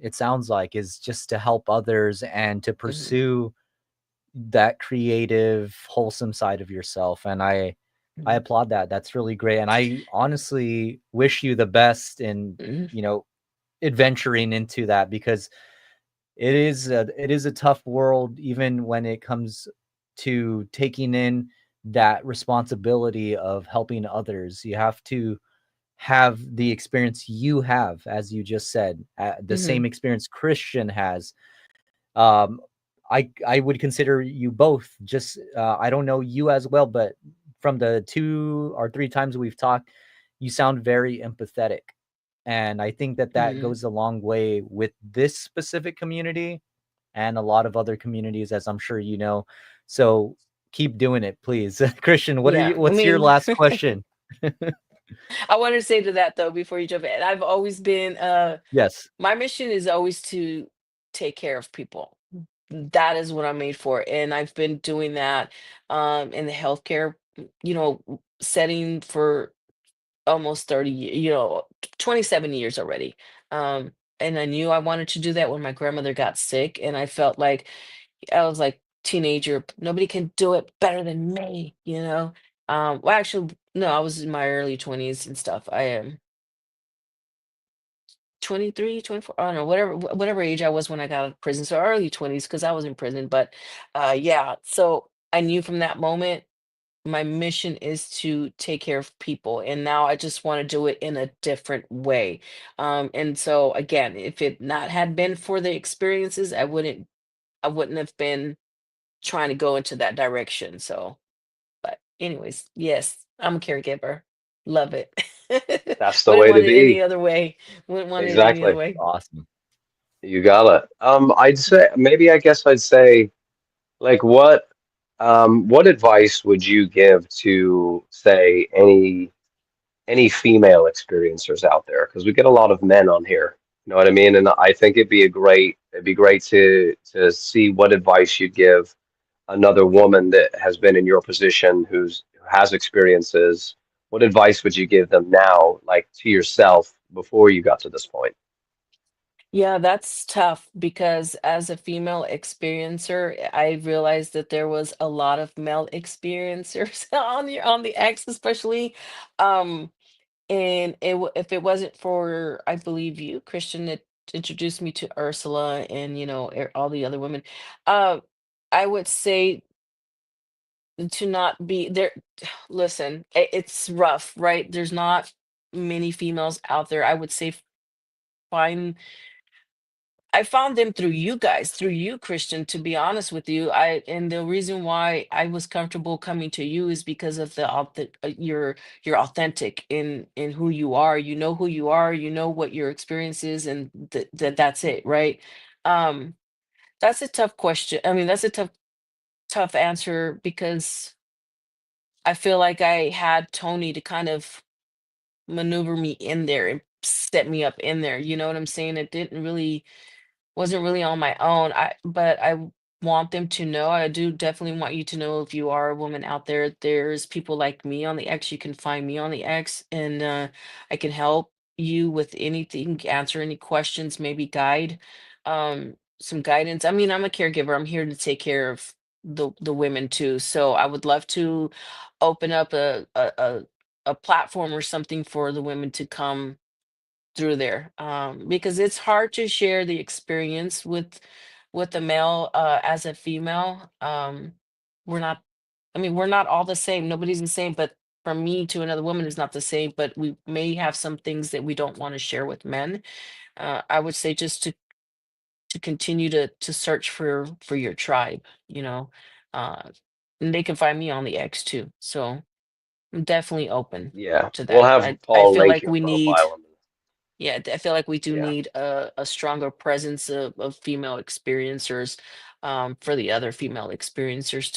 it sounds like, is just to help others and to Mhm, pursue that creative, wholesome side of yourself. And I mhm, applaud that. That's really great. And I honestly wish you the best in, mhm, you know, adventuring into that, because it is a tough world, even when it comes to taking in that responsibility of helping others. You have to have the experience you have, as you just said, the mhm, same experience Christian has. um I would consider you both, just I don't know you as well, but from the 2 or 3 times we've talked, you sound very empathetic, and I think that that mhm. goes a long way with this specific community and a lot of other communities, as I'm sure you know. So keep doing it, please. Christian, Yeah, I what's your mean, last question? I want to say to that though before you jump in. I've always been Yes. my mission is always to take care of people. That is what I'm made for, and I've been doing that in the healthcare, setting for almost 30 27 years already. And I knew I wanted to do that when my grandmother got sick, and I felt like I was like teenager, nobody can do it better than me. Well, actually, no, I was in my early 20s and stuff. I am 23, 24, I don't know, whatever age I was when I got out of prison. So early 20s because I was in prison. But yeah, so I knew from that moment my mission is to take care of people, and now I just want to do it in a different way. And so again, if it not had been for the experiences, I wouldn't have been trying to go into that direction. So, but anyways, yes, I'm a caregiver. Love it. That's the Wouldn't way to want it any be. other way. Wouldn't want it any other Exactly. way. Awesome. You got it. I'd say maybe I guess I'd say like what advice would you give to say any female experiencers out there? Because we get a lot of men on here. You know what I mean? And I think it'd be great to see what advice you'd give another woman that has been in your position who has experiences. What advice would you give them now, like to yourself before you got to this point? Yeah, that's tough because as a female experiencer, I realized that there was a lot of male experiencers on the X especially. Um, and if it wasn't for, I believe you, Christian, that introduced me to Ursula and all the other women, uh, I would say to not be there. Listen, it's rough, right? There's not many females out there. I would say find I found them through you guys, through you, Christian, to be honest with you. And the reason why I was comfortable coming to you is because of you're authentic in who you are. You know who you are, you know what your experience is, and that's it, right? Um, that's a tough question. I mean, that's a tough answer because I feel like I had Tony to kind of maneuver me in there and set me up in there. You know what I'm saying? It didn't really wasn't really on my own. But I want them to know. I do definitely want you to know, if you are a woman out there, there's people like me on the X. You can find me on the X, and I can help you with anything, answer any questions, maybe guide, some guidance. I mean, I'm a caregiver. I'm here to take care of the women too. So I would love to open up a platform or something for the women to come through there, because it's hard to share the experience with the male, as a female. We're not, I mean, we're not all the same, nobody's the same, but from me to another woman is not the same, but we may have some things that we don't want to share with men. I would say just to continue to search for your tribe, you know. uh and they can find me on the X too, so I'm definitely open Yeah, to we'll that. have I Paul feel link like your we need, profile. yeah, I feel like we do Yeah, need a stronger presence of female experiencers, for the other female experiencers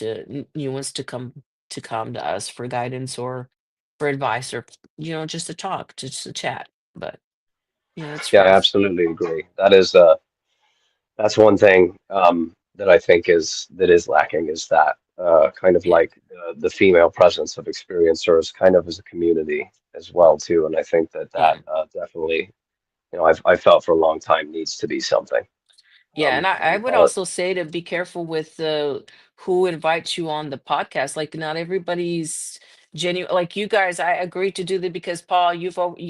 new ones to come to us for guidance or for advice, or just to talk, just to chat. But it's yeah, I rough. absolutely agree. That's one thing that I think is lacking is that kind of Yeah, like the female presence of experiencers, kind of as a community as well too. And I think that yeah. definitely, I felt for a long time needs to be something. Yeah, and I What do you would call it? also say to be careful with who invites you on the podcast. Like, not everybody's genuine. Like you guys, I agreed to do that because Paul,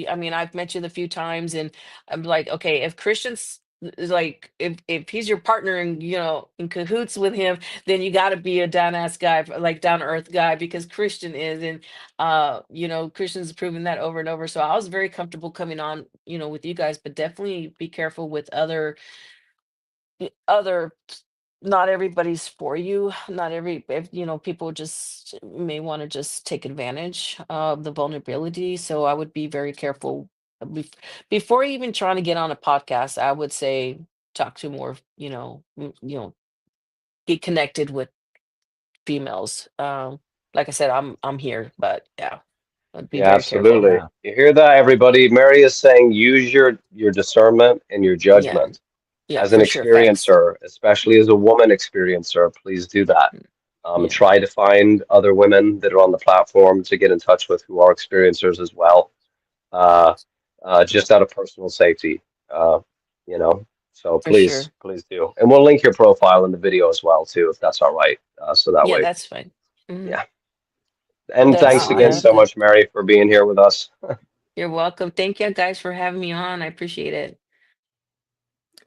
I mean, I've met you a few times, and I'm like, okay, if Christian's like, if he's your partner and in cahoots with him, then you got to be a down ass guy, like down to earth guy, because Christian is, and Christian's proven that over and over. So I was very comfortable coming on, with you guys, but definitely be careful with other not everybody's for you. Not every if, people just may want to just take advantage of the vulnerability. So I would be very careful, before even trying to get on a podcast. I would say talk to more, get connected with females. Like I said, I'm here, but yeah, I'd be Yeah, very careful. absolutely. Yeah. You hear that, everybody? Mary is saying use your discernment and your Yeah, judgment. yeah, As an for sure. Facts. experiencer, especially as a woman experiencer, please do that. Mm, yeah, Try to find other women that are on the platform to get in touch with who are experiencers as well, uh, just out of personal safety, uh, you know. So for please, sure. please do. And we'll link your profile in the video as well, too, if that's all right. So that Yeah, way, that's fine. Hmm. yeah. And That's thanks again so definitely. much, Mary, for being here with us. You're welcome. Thank you guys for having me on. I appreciate it.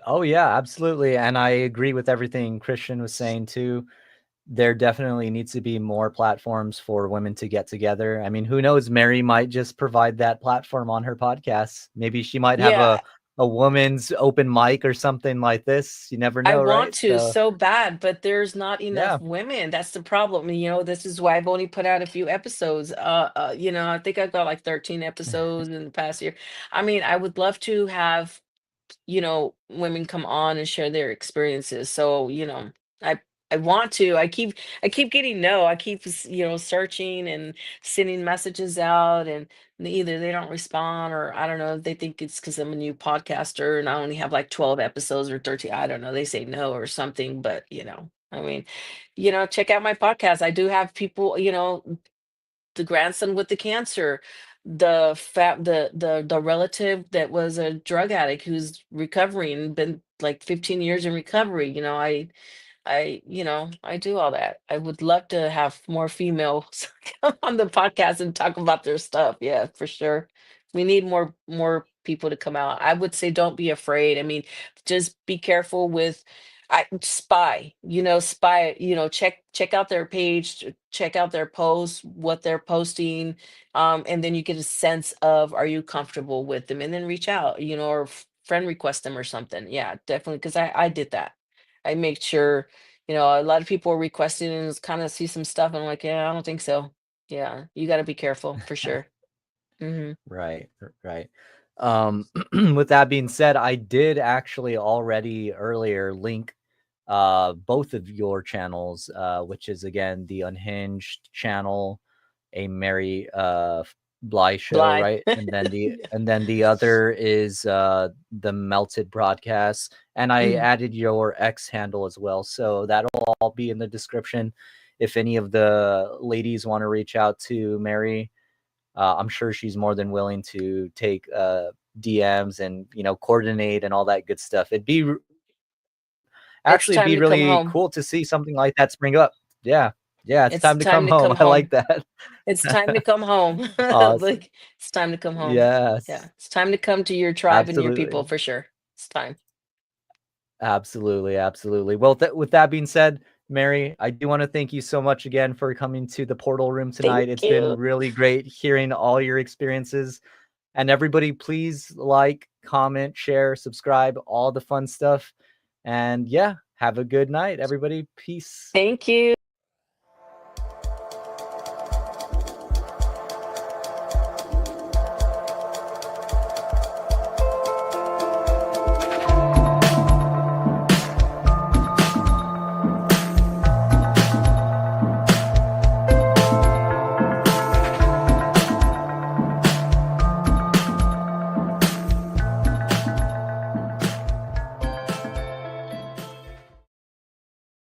Oh yeah, absolutely. And I agree with everything Christian was saying too. There definitely needs to be more platforms for women to get together. I mean, who knows? Mary might just provide that platform on her podcast. Maybe she might have Yeah, a woman's open mic or something like this. You never I know, want right? to So so bad, but there's not enough yeah. women. That's the problem. This is why I've only put out a few episodes. I think I've got like 13 episodes in the past year. I mean, I would love to have women come on and share their experiences. So, I I want to. I keep getting no. I keep searching and sending messages out, and either they don't respond, or I don't know, they think it's because I'm a new podcaster and I only have like 12 episodes or 13. I don't know. They say no or something, but I mean, check out my podcast. I do have people, the grandson with the cancer, the relative that was a drug addict who's recovering, been like 15 years in recovery. I do all that. I would love to have more females come on the podcast and talk about their stuff. Yeah, for sure. We need more people to come out. I would say don't be afraid. I mean, just be careful with spy, check out their page, check out their posts, what they're posting, and then you get a sense of, are you comfortable with them, and then reach out, or friend request them or something. Yeah, definitely, because I did that. I make sure, a lot of people are requesting and kind of see some stuff, and I'm like, yeah, I don't think so. Yeah, you got to be careful for sure. Hmm. Right, right. With that being said, I did actually already earlier link both of your channels, which is again the Unhinged channel, a Mary Bly show, Bly. right? And then the Yeah. and then the other is the Melted broadcast. And I Mhm. added your X handle as well. So that'll all be in the description. If any of the ladies want to reach out to Mary, I'm sure she's more than willing to take DMs and coordinate and all that good stuff. It's Actually, it'd time be to come really home. cool to see something like that spring up. Yeah, yeah, it's It's time to time come to home. come I like home. that. It's time to come home. Awesome. Like, it's time to come home. Yeah, Yes, it's time to come to your tribe and your people absolutely, for sure. It's time. absolutely, absolutely. Well, with that being said, Mary, I do want to thank you so much again for coming to the portal room Thank tonight. It's been you. really great hearing all your experiences. And everybody, please like, comment, share, subscribe, all the fun stuff. And yeah, have a good night, everybody. Peace. Thank you.